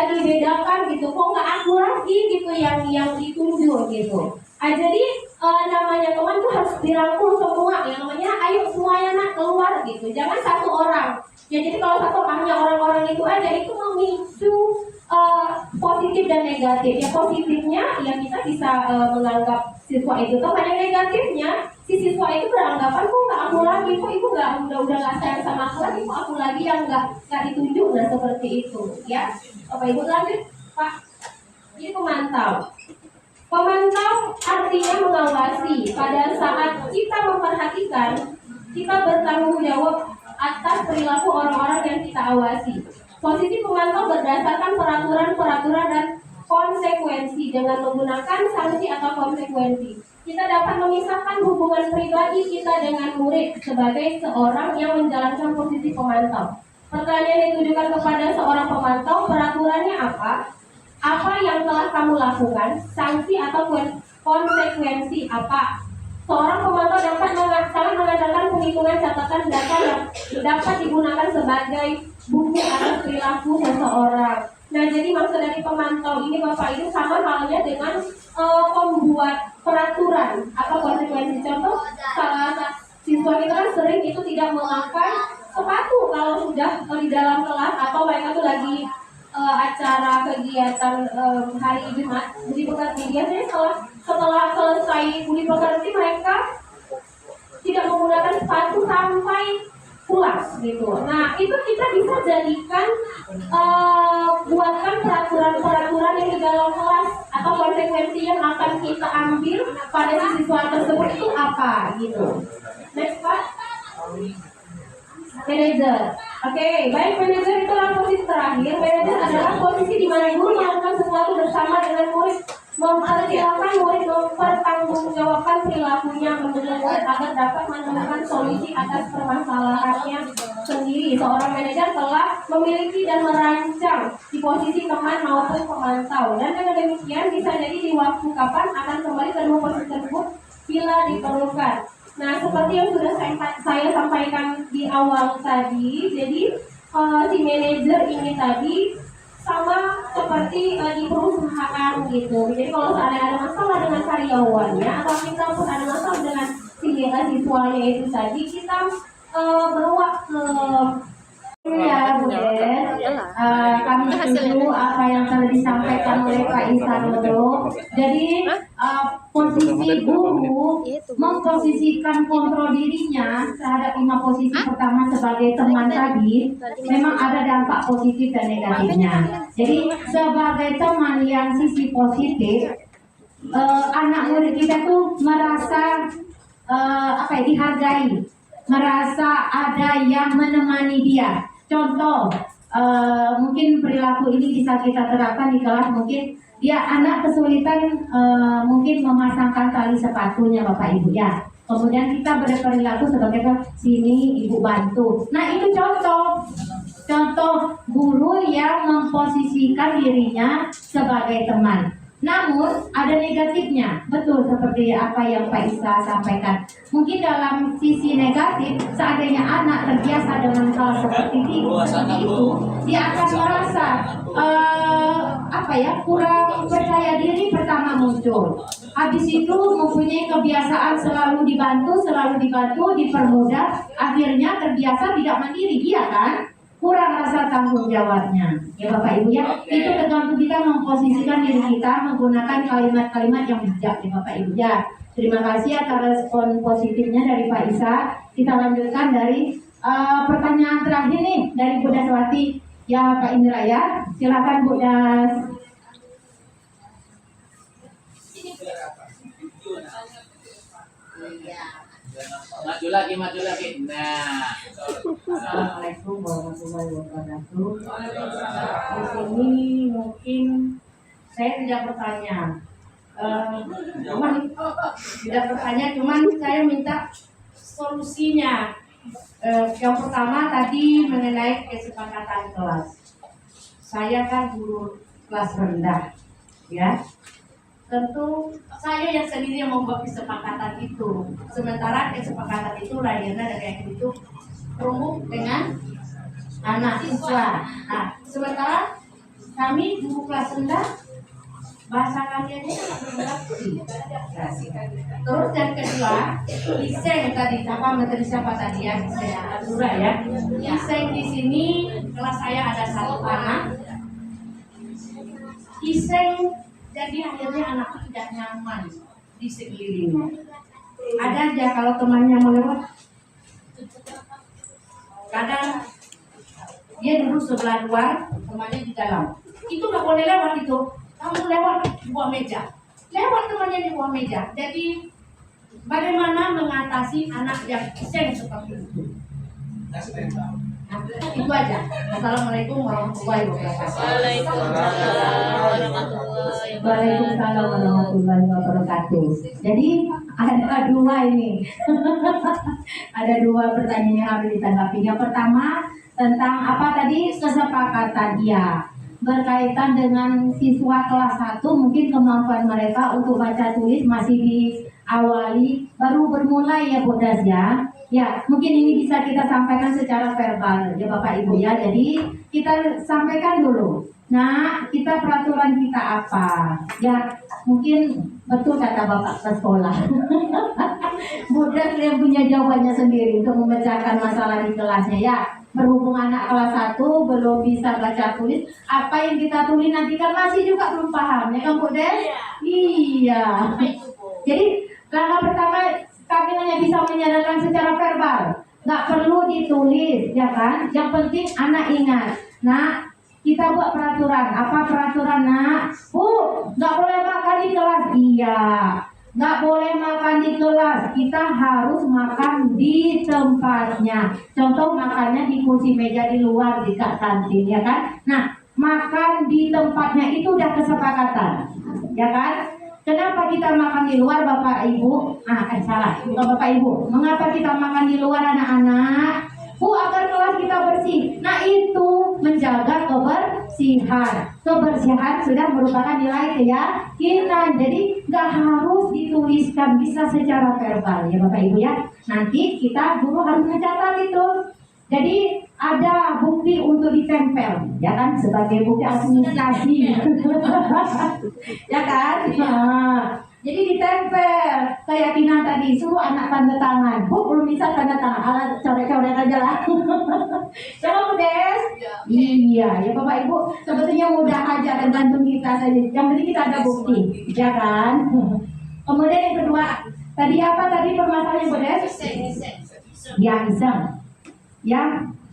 Speaker 6: dibedakan gitu, kok nggak aku lagi gitu yang ditunjuk gitu. Jadi namanya teman tuh harus dirangkul semua, yang namanya ayo semuanya nak keluar gitu, jangan satu orang ya. Jadi kalau satu hanya orang-orang itu aja, itu memicu positif dan negatif. Ya positifnya ya kita bisa menganggap siswa itu teman, yang negatifnya si siswa itu beranggapan, kok nggak aku lagi, kok ibu udah nggak sayang sama aku lagi, kok aku lagi yang nggak ditunjuk. Nah seperti itu ya. Bapak Ibu lanjut Pak. Ini pemantau artinya mengawasi. Pada saat kita memperhatikan, kita bertanggung jawab atas perilaku orang-orang yang kita awasi. Posisi pemantau berdasarkan peraturan dan konsekuensi. Dengan menggunakan sanksi atau konsekuensi, kita dapat memisahkan hubungan pribadi kita dengan murid sebagai seorang yang menjalankan posisi pemantau. Pertanyaan ditujukan kepada seorang pemantau, peraturannya apa? Apa yang telah kamu lakukan? Sanksi atau konsekuensi apa? Seorang pemantau dapat mengadakan penghitungan catatan data yang dapat digunakan sebagai bukti atas perilaku seseorang. Nah, jadi maksud dari pemantau ini Bapak Ibu sama halnya dengan pembuat peraturan atau konsekuensi. Contoh, salah siswa kita kan sering itu tidak memakai sepatu kalau sudah di dalam kelas, atau mereka tuh lagi acara kegiatan hari Jumat budi pekerti. Biasanya setelah selesai budi pekerti mereka tidak menggunakan sepatu sampai pulang gitu. Nah itu kita bisa jadikan buatkan peraturan yang di dalam kelas atau konsekuensi yang akan kita ambil pada siswa tersebut itu apa gitu. Next Pak. Manager. Oke, baik, manager itu adalah posisi terakhir. Manager adalah posisi di mana guru melakukan sesuatu bersama dengan murid, mempersilahkan murid mempertanggungjawabkan perilakunya, mendukung murid agar dapat menemukan solusi atas permasalahannya sendiri. Seorang manajer telah memiliki dan merancang di posisi teman maupun pemantau, dan dengan demikian bisa jadi di waktu kapan akan kembali ke dua posisi tersebut bila diperlukan. Nah, seperti yang sudah saya sampaikan di awal tadi, jadi si manajer ini tadi sama seperti di perusahaan gitu. Jadi kalau ada masalah dengan karyawannya, atau kita pun ada masalah dengan siswanya itu tadi, kita bawa ke
Speaker 3: ya Bu Des. Kami setuju apa yang telah disampaikan oleh Pak Isarwodo. Jadi posisi guru memposisikan kontrol dirinya terhadap 5 posisi pertama sebagai teman tadi, memang ada dampak positif dan negatifnya. Jadi sebagai teman yang sisi positif, anak murid kita tuh merasa dihargai, merasa ada yang menemani dia. Contoh, mungkin perilaku ini bisa kita terapkan di kelas. Mungkin dia anak kesulitan mungkin memasangkan tali sepatunya Bapak Ibu ya. Kemudian kita berperilaku sebagai sini Ibu bantu. Nah itu contoh guru yang memposisikan dirinya sebagai teman. Namun ada negatifnya, betul seperti apa yang Pak Isa sampaikan. Mungkin dalam sisi negatif, seandainya anak terbiasa dengan hal seperti itu, dia akan merasa kurang percaya diri pertama muncul. Habis itu mempunyai kebiasaan selalu dibantu, dipermudah, akhirnya terbiasa tidak mandiri, dia kan? Kurang rasa tanggung jawabnya, ya Bapak Ibu ya. Itu tergantung kita memposisikan diri kita menggunakan kalimat-kalimat yang bijak, ya Bapak Ibu ya. Terima kasih atas respon positifnya dari Pak Isa. Kita lanjutkan dari pertanyaan terakhir nih dari Bu Daswati. Ya Pak Indra ya, silakan Bu Das.
Speaker 1: Maju lagi. Nah.
Speaker 3: Assalamualaikum warahmatullahi wabarakatuh. Di sini mungkin saya tidak bertanya, cuman saya minta solusinya. Yang pertama tadi mengenai kesepakatan kelas. Saya kan guru kelas rendah, ya. Tentu saya yang sendiri yang membuat kesepakatan itu. Sementara kesepakatan itu lahirnya dari yang itu perumuk dengan anak siswa. Nah, sementara kami guru kelas rendah bahasa kaliannya sangat berbeda. Terus yang kedua, Iseng tadi materi siapa tadi ya? Azura ya. Iseng di sini kelas saya ada 1 anak. Iseng jadi akhirnya anakku tidak nyaman di sekelilingnya. Ada aja kalau temannya mau lewat, kadang dia duduk sebelah luar, temannya di dalam. Itu nggak boleh lewat itu. Kamu lewat di bawah meja. Lewat temannya di bawah meja. Jadi bagaimana mengatasi anak yang iseng seperti itu? Nah, itu aja. Assalamualaikum warahmatullahi wabarakatuh. Waalaikumsalam warahmatullahi wabarakatuh. Jadi ada 2 ini. Ada 2 pertanyaan yang harus ditanggapi. Yang pertama tentang apa tadi kesepakatan ya. Berkaitan dengan siswa kelas 1 mungkin kemampuan mereka untuk baca tulis masih diawali, baru bermulai ya Bu Das ya. Ya, mungkin ini bisa kita sampaikan secara verbal ya Bapak Ibu ya. Jadi kita sampaikan dulu. Nah, kita peraturan kita apa? Ya, mungkin betul kata Bapak ke sekolah. Bu Das yang punya jawabannya sendiri untuk memecahkan masalah di kelasnya ya. Berhubung anak kelas 1 belum bisa baca tulis, apa yang kita tulis nanti kan masih juga belum paham ya kan Bu Des? Iya. Jadi langkah pertama kami hanya bisa menyadarkan secara verbal, nggak perlu ditulis ya kan? Yang penting anak ingat. Nah, kita buat peraturan. Apa peraturan nak? Bu, nggak boleh makan di kelas. Iya. Nggak boleh makan di kelas, kita harus makan di tempatnya. Contoh makannya di kursi meja di luar di kantin ya kan. Nah, makan di tempatnya itu udah kesepakatan ya kan. Kenapa kita makan di luar Bapak Ibu? Salah, bukan Bapak Ibu. Mengapa kita makan di luar anak-anak? Bu, agar kelas kita bersih. Nah, itu menjaga kebersihan. Kebersihan sudah merupakan nilai keyakinan. Jadi nggak harus dituliskan, bisa secara verbal ya Bapak Ibu ya. Nanti kita guru harus mencatat itu. Jadi ada bukti untuk ditempel, ya kan, sebagai bukti administrasi, ya kan. Nah, jadi ditempel keyakinan tadi, suruh anak tanda tangan. Bu, belum bisa tanda tangan, alat coret-coret aja lah. Coba Bu Des. Iya, ya Bapak Ibu, sebetulnya mudah aja, tergantung kita saja. Yang penting kita ada bukti, ya kan. Kemudian yang kedua, tadi apa tadi permasalahannya Bodes? Ya iseng. Ya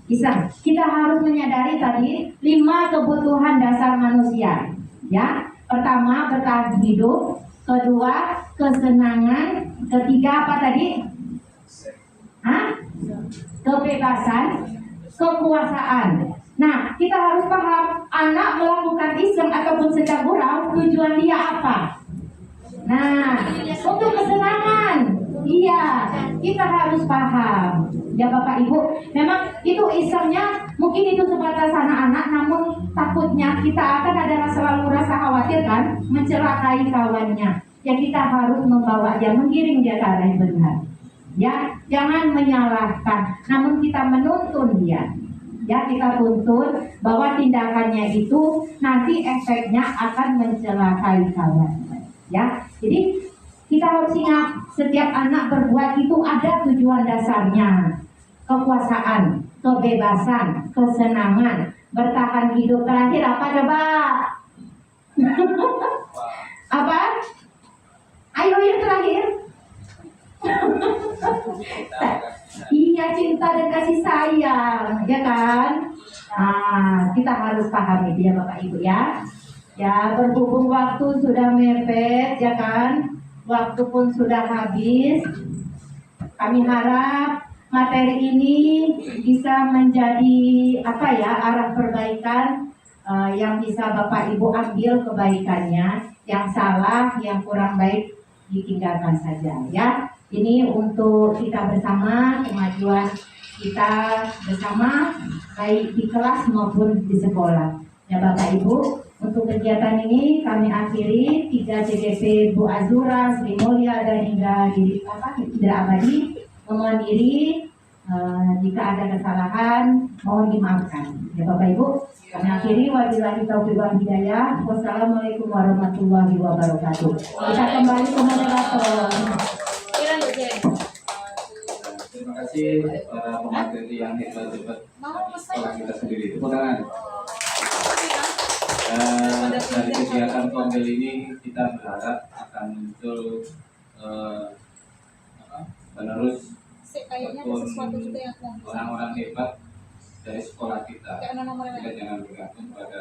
Speaker 3: iseng. Kita harus menyadari tadi 5 kebutuhan dasar manusia. Ya, pertama bertahan hidup, kedua kesenangan, ketiga apa tadi? Kebebasan, kekuasaan. Nah, kita harus paham anak melakukan iseng ataupun sedang gurau, tujuan dia apa? Nah, untuk kesenangan. Iya, kita harus paham. Ya Bapak Ibu, memang itu isengnya mungkin itu sebatas anak-anak, namun takutnya kita akan ada selalu rasa khawatir kan, mencelakai kawannya. Ya kita harus membawa dia, menggiring dia ke arah yang benar. Ya, jangan menyalahkan, namun kita menuntun dia. Ya, kita tuntun bahwa tindakannya itu nanti efeknya akan mencelakai kawan. Ya, jadi kita harus ingat setiap anak berbuat itu ada tujuan dasarnya. Kekuasaan, kebebasan, kesenangan, bertahan hidup. Terakhir apa coba? Apa? Ayo yang terakhir. Iya, cinta dan kasih sayang, ya kan? Nah, kita harus paham itu ya Bapak Ibu ya. Ya, berhubung waktu sudah mepet, ya kan? Waktu pun sudah habis. Kami harap materi ini bisa menjadi apa ya, arah perbaikan yang bisa Bapak Ibu ambil kebaikannya. Yang salah, yang kurang baik ditinggalkan saja ya. Ini untuk kita bersama, kemajuan kita bersama, baik di kelas maupun di sekolah. Ya Bapak Ibu, untuk kegiatan ini kami akhiri. 3 CGP Bu Azura, Sri Mulia dan Indra Abadi mohon diri. Jika ada kesalahan mohon dimaafkan. Ya Bapak Ibu, kami akhiri. Wabillahi taufiq wal hidayah. Wassalamualaikum warahmatullahi wabarakatuh. Kita kembali ke moderator.
Speaker 1: Terima kasih para pemateri yang hebat-hebat sekolah kita sendiri. Tepuk tangan. Dari kegiatan Kombel ini kita berharap akan muncul penerus orang-orang hebat dari sekolah kita. Kita jangan bergantung pada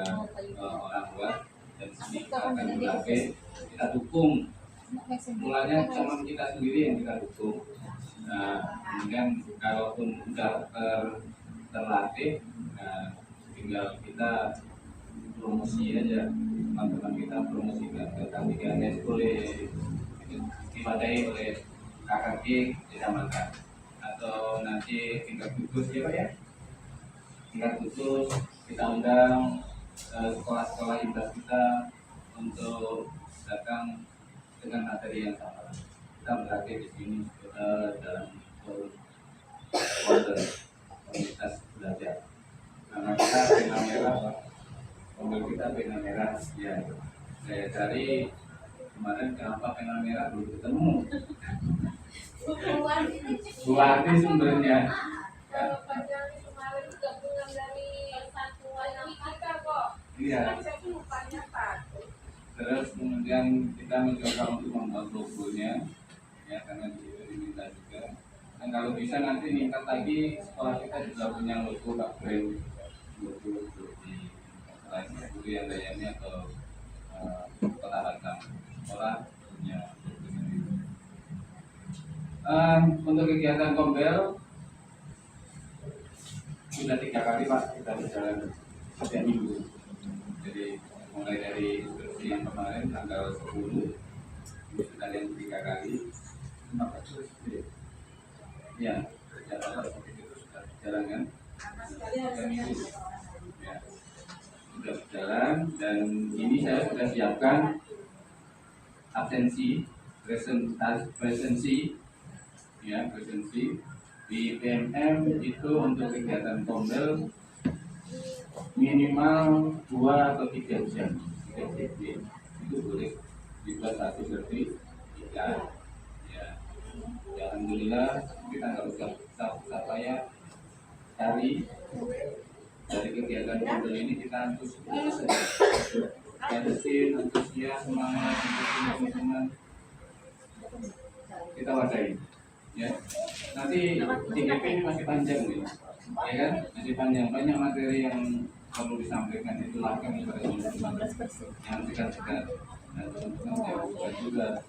Speaker 1: orang luar, dan sini kita akan berlatih, kita dukung. Mulanya teman kita sendiri yang kita dukung. Nah, kemudian kalaupun sudah terlatih, nah, tinggal kita promosi aja, teman-teman kita promosikan ke K3S boleh diwadai oleh KKG kecamatan, atau nanti tingkat khusus ya Pak ya, tingkat khusus kita undang sekolah-sekolah indah kita untuk datang dengan materi yang sama. Kita berlatih di sini dalam forum komunitas belajar. Karena kita pena merah, Kombel kita pena merah ya. Saya cari kemarin kenapa pena merah belum ketemu. Buati sumbernya. Ya. Iya. Terus kemudian kita mencoba untuk membuat logonya, ya karena itu diminta juga. Dan kalau bisa nanti meningkat lagi, sekolah kita juga punya logo Pak Brand, logo di lainnya, yang layaknya atau kota Batam. Sekolah punya logo sendiri. Untuk kegiatan Kombel sudah 3 kali Pak kita berjalan setiap minggu. Jadi mulai dari instruksi yang kemarin tanggal 10 ini sudah yang 3 kali. Ya, jadwal seperti itu sudah berjalan kan? Ya, sudah berjalan, dan ini saya sudah siapkan absensi, presensi, ya presensi di PMM itu untuk kegiatan Kombel minimal 2 atau 3 jam. 3 jam itu boleh dibuat satu sertifikat. Ya, alhamdulillah kita nggak usah payah cari dari kegiatan Kombel ini, kita antusias semangat untuk teman-teman kita wadahi. Ya, nanti 3P ini masih panjang nih, ya kan? Masih panjang, banyak materi yang perlu disampaikan. Itulah kami pada yang segar-segar dan teman-teman juga,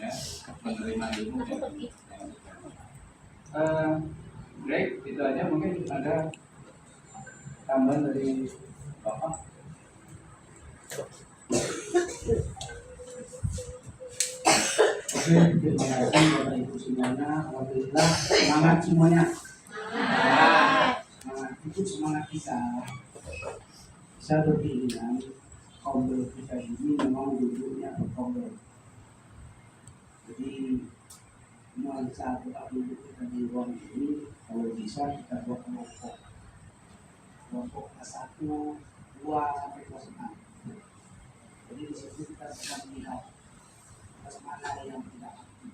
Speaker 1: ya, menerima ilmu. Baik, itu aja. Mungkin ada tambahan dari Bapak.
Speaker 7: Oke, terima kasih Bapak Ibu semuanya. Alhamdulillah, semangat semuanya. Semangat itu semangat kita. Saya berkeinginan Kombel kita ini memang duduknya Kombel. Jadi nuansa tempat duduk kita di ruang ini, kalau bisa kita buat kelompok kelas 1, 2 sampai kelas 6. Jadi di situ kita bisa melihat mana yang tidak aktif.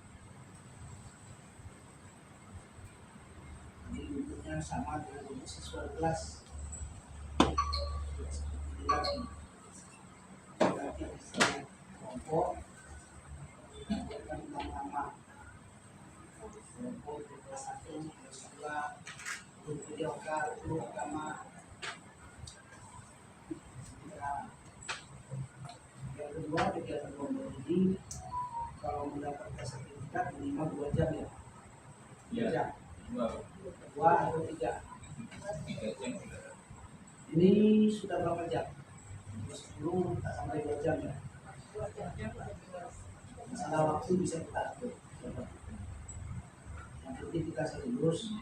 Speaker 7: Jadi bentuknya sama dengan bentuk siswa kelas. Seperti ini lagi. Berarti misalnya kelompok bukan nama-nama. Kelompok kelas 1, kelas 2, grup videoka, grup agama. Yang kedua, kegiatan kelompok ini kalau mendapatkan sertifikat minimal 2 jam ya. 2 jam. 2 atau 3.
Speaker 1: 3 jam.
Speaker 7: Ini sudah berapa jam? 10 tak sampai 2 jam ya. Masalah waktu bisa kita atur. Yang penting kita serius.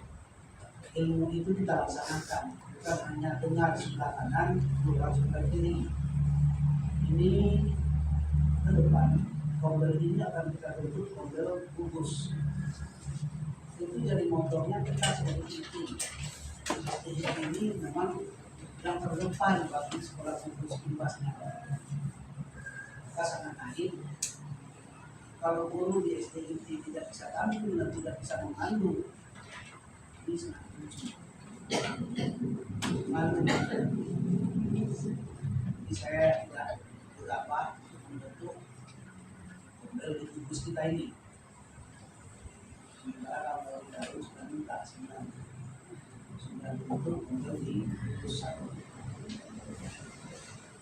Speaker 7: Ilmu itu kita laksanakan, bukan hanya dengar sebelah kanan, keluar sebelah kiri. Ini ke depan. Kombel ini akan kita bentuk kombel gugus. Itu jadi motornya kita seperti itu. Seperti ini memang yang terdepan bagi sekolah gugus imbasnya. Kita sangat naik. Kalau guru di SDIT tidak bisa tampil dan tidak bisa mengalu, ini sangat lucu. Malu. Jadi saya tidak berapa membentuk di tubuh kita ini. Sementara kalau kita harus minta sembilan bentuk untuk di pusat.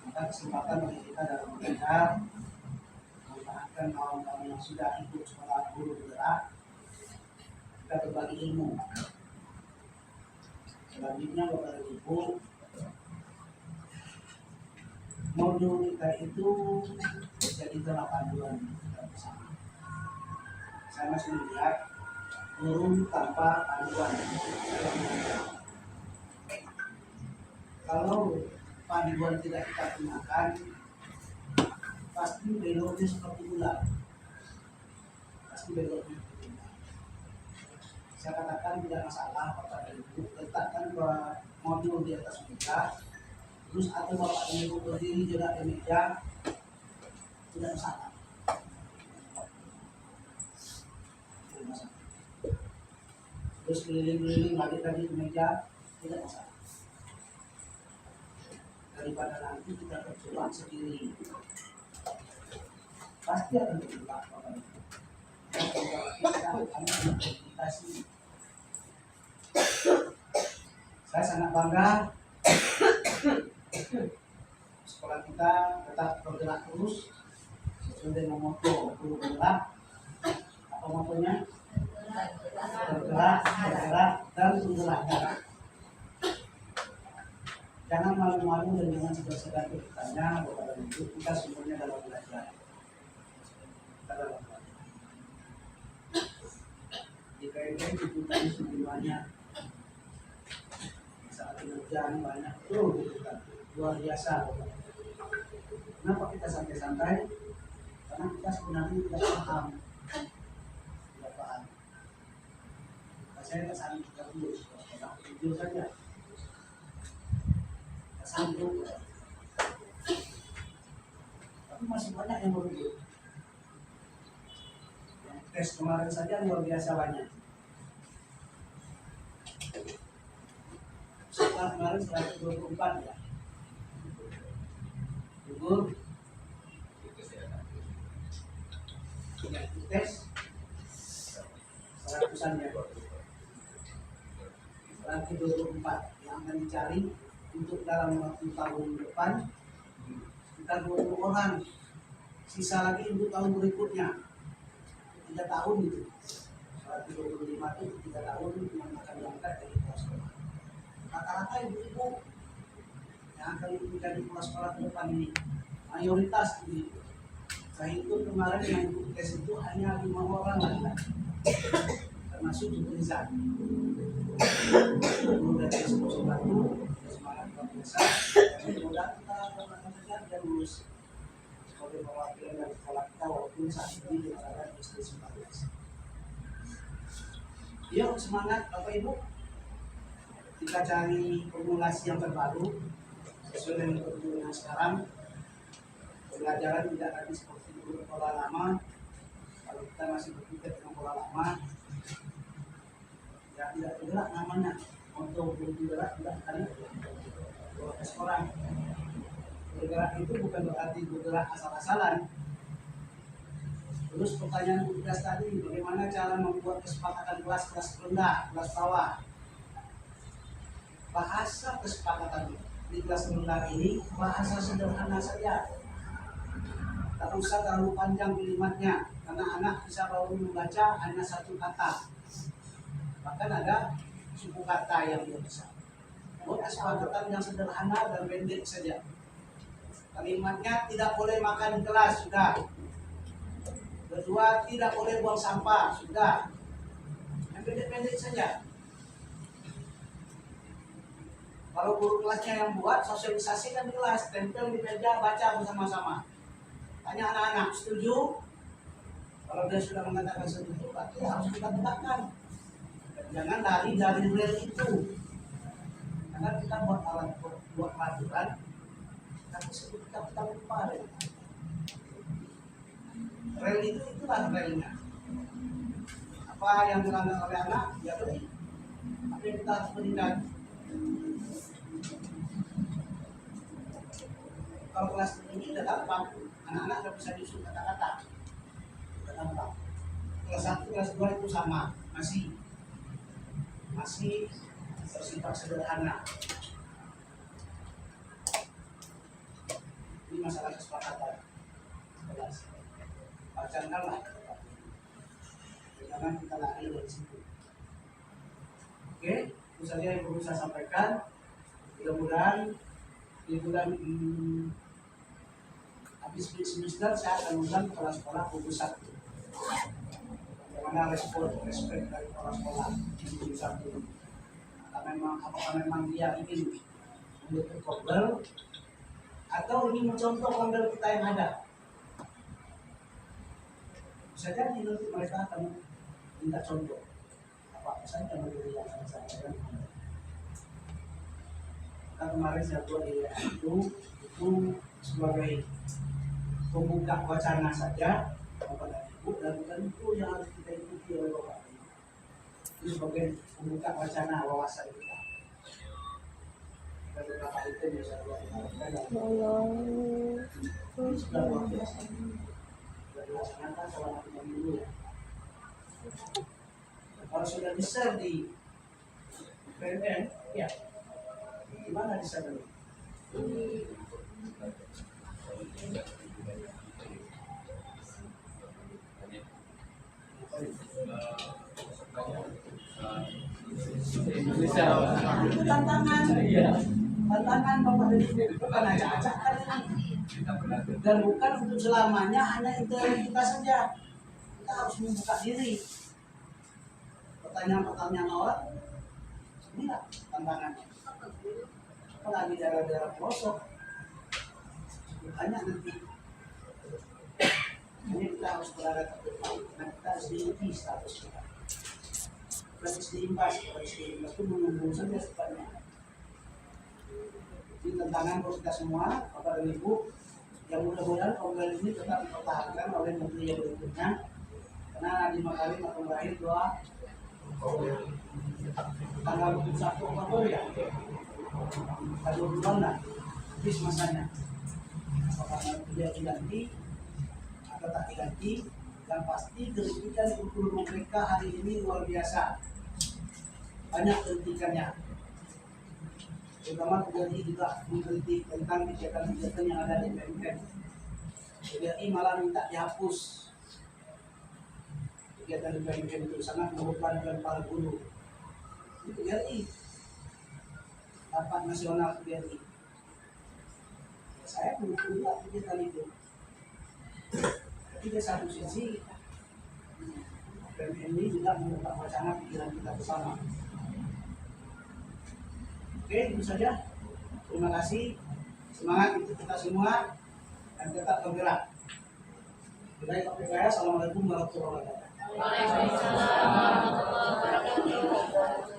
Speaker 7: Maka kesempatan bagi kita dalam mengajar, memanfaatkan kawan-kawan yang sudah ikut sekolah guru bergerak, kita berbagi ilmu. Selanjutnya Bapak Ibu, modul kita itu jadi 8 bulan. Saya masih melihat turun tanpa panduan. Kalau panduan tidak kita gunakan, pasti beloknya seperti ular. Pasti beloknya seperti ular. Saya katakan tidak masalah Bapak Ibu, letakkan modul di atas meja, terus atau Bapak Ibu berdiri juga di meja, tidak masalah. Terus keliling-keliling balik lagi ke meja, tidak masalah. Daripada nanti kita berjuang sendiri, pasti akan berjuang. Kita akan berkomunikasi. Saya sangat bangga sekolah kita tetap bergerak terus sesuai dengan moto bergerak. Apa motonya? Bergerak, dan bergerak. Jangan malu-malu dan jangan segan-segan bertanya kepada Ibu. Kita semuanya dalam belajar. Kita dalam belajar. Di KMM dibutuhkan sejumlahnya. Saat pengerjaan banyak tuh dibutuhkan. Luar biasa. Kenapa kita santai-santai? Karena kita sebenarnya tidak paham. Tidak paham. Saya tak sanggup kita dulu, jujur saja. Tak sanggup. Tapi masih banyak yang begitu. Yang tes kemarin saja luar biasa banyak. Setelah kemarin 124 ya. Gugur. Ya, tes dicari untuk dalam waktu tahun depan sekitar 20 orang, sisa lagi untuk tahun berikutnya 3 tahun itu. Berarti 25 itu 3 tahun yang akan diangkat dari kepala sekolah. Rata-rata ibu-ibu yang akan menjadi kepala sekolah ke depan ini mayoritas ibu-ibu. Saya itu kemarin yang ikut tes itu hanya 5 orang lagi, termasuk Rizal. Kemudian tes satu, semangat luar biasa. Semoga kita akan saja dan lulus sebagai perwakilan dari sekolah kita walaupun saat ini berada di SD 19. Yuk semangat Bapak Ibu. Kita cari formulasi yang terbaru sesuai dengan kebutuhan sekarang. Pembelajaran tidak lagi seperti dulu pola lama. Kalau kita masih berpikir dengan pola lama, ya tidak bergerak namanya. Untuk bergerak tidak kali 12 orang. Bergerak itu bukan berarti bergerak asal-asalan. Terus pertanyaan tugas tadi, bagaimana cara membuat kesepakatan kelas rendah, kelas bawah? Bahasa kesepakatan di kelas rendah ini bahasa sederhana saja. Tak usah terlalu panjang kalimatnya, karena anak bisa baru membaca hanya 1 kata. Bahkan ada suku kata yang dia bisa. Buat kesepakatan yang sederhana dan pendek saja. Kalimatnya tidak boleh makan di kelas, sudah. Kedua, tidak boleh buang sampah, sudah. Yang pendek-pendek saja. Kalau guru kelasnya yang buat, sosialisasikan di kelas, tempel di meja, baca bersama-sama. Tanya anak-anak, setuju? Kalau dia sudah mengatakan setuju, berarti harus kita tegakkan. Jangan lari dari rel itu. Karena kita buat alat, buat peraturan, tapi sebut kita lupa rel. Rel itu itulah relnya. Apa yang dilanggar oleh anak, ya beri. Tapi kita harus berikan. Kalau kelas ini udah gampang, anak-anak udah bisa disuruh kata-kata, udah gampang. Kelas 1, kelas 2 itu sama, masih bersifat sederhana. Ini masalah kesepakatan kelas. Bacakanlah, jangan kita lari dari situ. Oke, itu saja yang perlu saya sampaikan. Mudah-mudahan di bulan habis semester saya akan undang kepala sekolah gugus 1. Bagaimana respek dari kepala sekolah di gugus 1. Apakah memang dia ingin membentuk kobel atau ingin mencontoh kobel kita yang ada. Bisa jadi nanti mereka akan minta contoh apa saja menjadi yang akan saya sampaikan. Kemarin saya buat di itu sebagai pembuka wacana saja kepada ibu, dan bukan itu yang harus kita ikuti oleh bapak. Itu sebagai pembuka wacana wawasan kita. Dan beberapa itu yang saya buat ini sudah luar biasa. Sudah dilaksanakan selama 3 minggu ya. Kalau sudah di-share di PNN, ya. Gimana di sana? Tantangan Bapak dan Ibu, bukan acak-acakan ini. Dan bukan untuk selamanya hanya intern kita saja. Kita harus membuka diri. Pertanyaan-pertanyaan orang, inilah tantangannya. Apalagi daerah-daerah pelosok, hanya nanti ini kita harus berada terdepan, dan kita harus diikuti status kita. Harus diimbas, itu menunggu saja sifatnya. Ini tantangan buat kita semua, Bapak dan Ibu, yang mudah-mudahan kongres ini tetap dipertahankan oleh menteri yang berikutnya, karena 5 kali akan berakhir 2 tanggal 21 Oktober ya. Ada bulan lah, habis masanya. Apakah dia diganti atau tak diganti, dan pasti kritikan guru mereka hari ini luar biasa, banyak kritikannya. terutama PGRI juga mengkritik tentang kegiatan-kegiatan yang ada di PMK. PGRI malah minta dihapus kegiatan di PMK itu, sangat membebankan para guru. Itu PGRI, rapat nasional PGRI. Saya mendukung juga kegiatan itu. Tapi di satu sisi PMK ini juga membuka wacana pikiran kita bersama. Oke, itu saja. Terima kasih. Semangat untuk kita semua dan tetap bergerak. Baik, Assalamualaikum warahmatullahi wabarakatuh.
Speaker 2: Waalaikumsalam warahmatullahi wabarakatuh.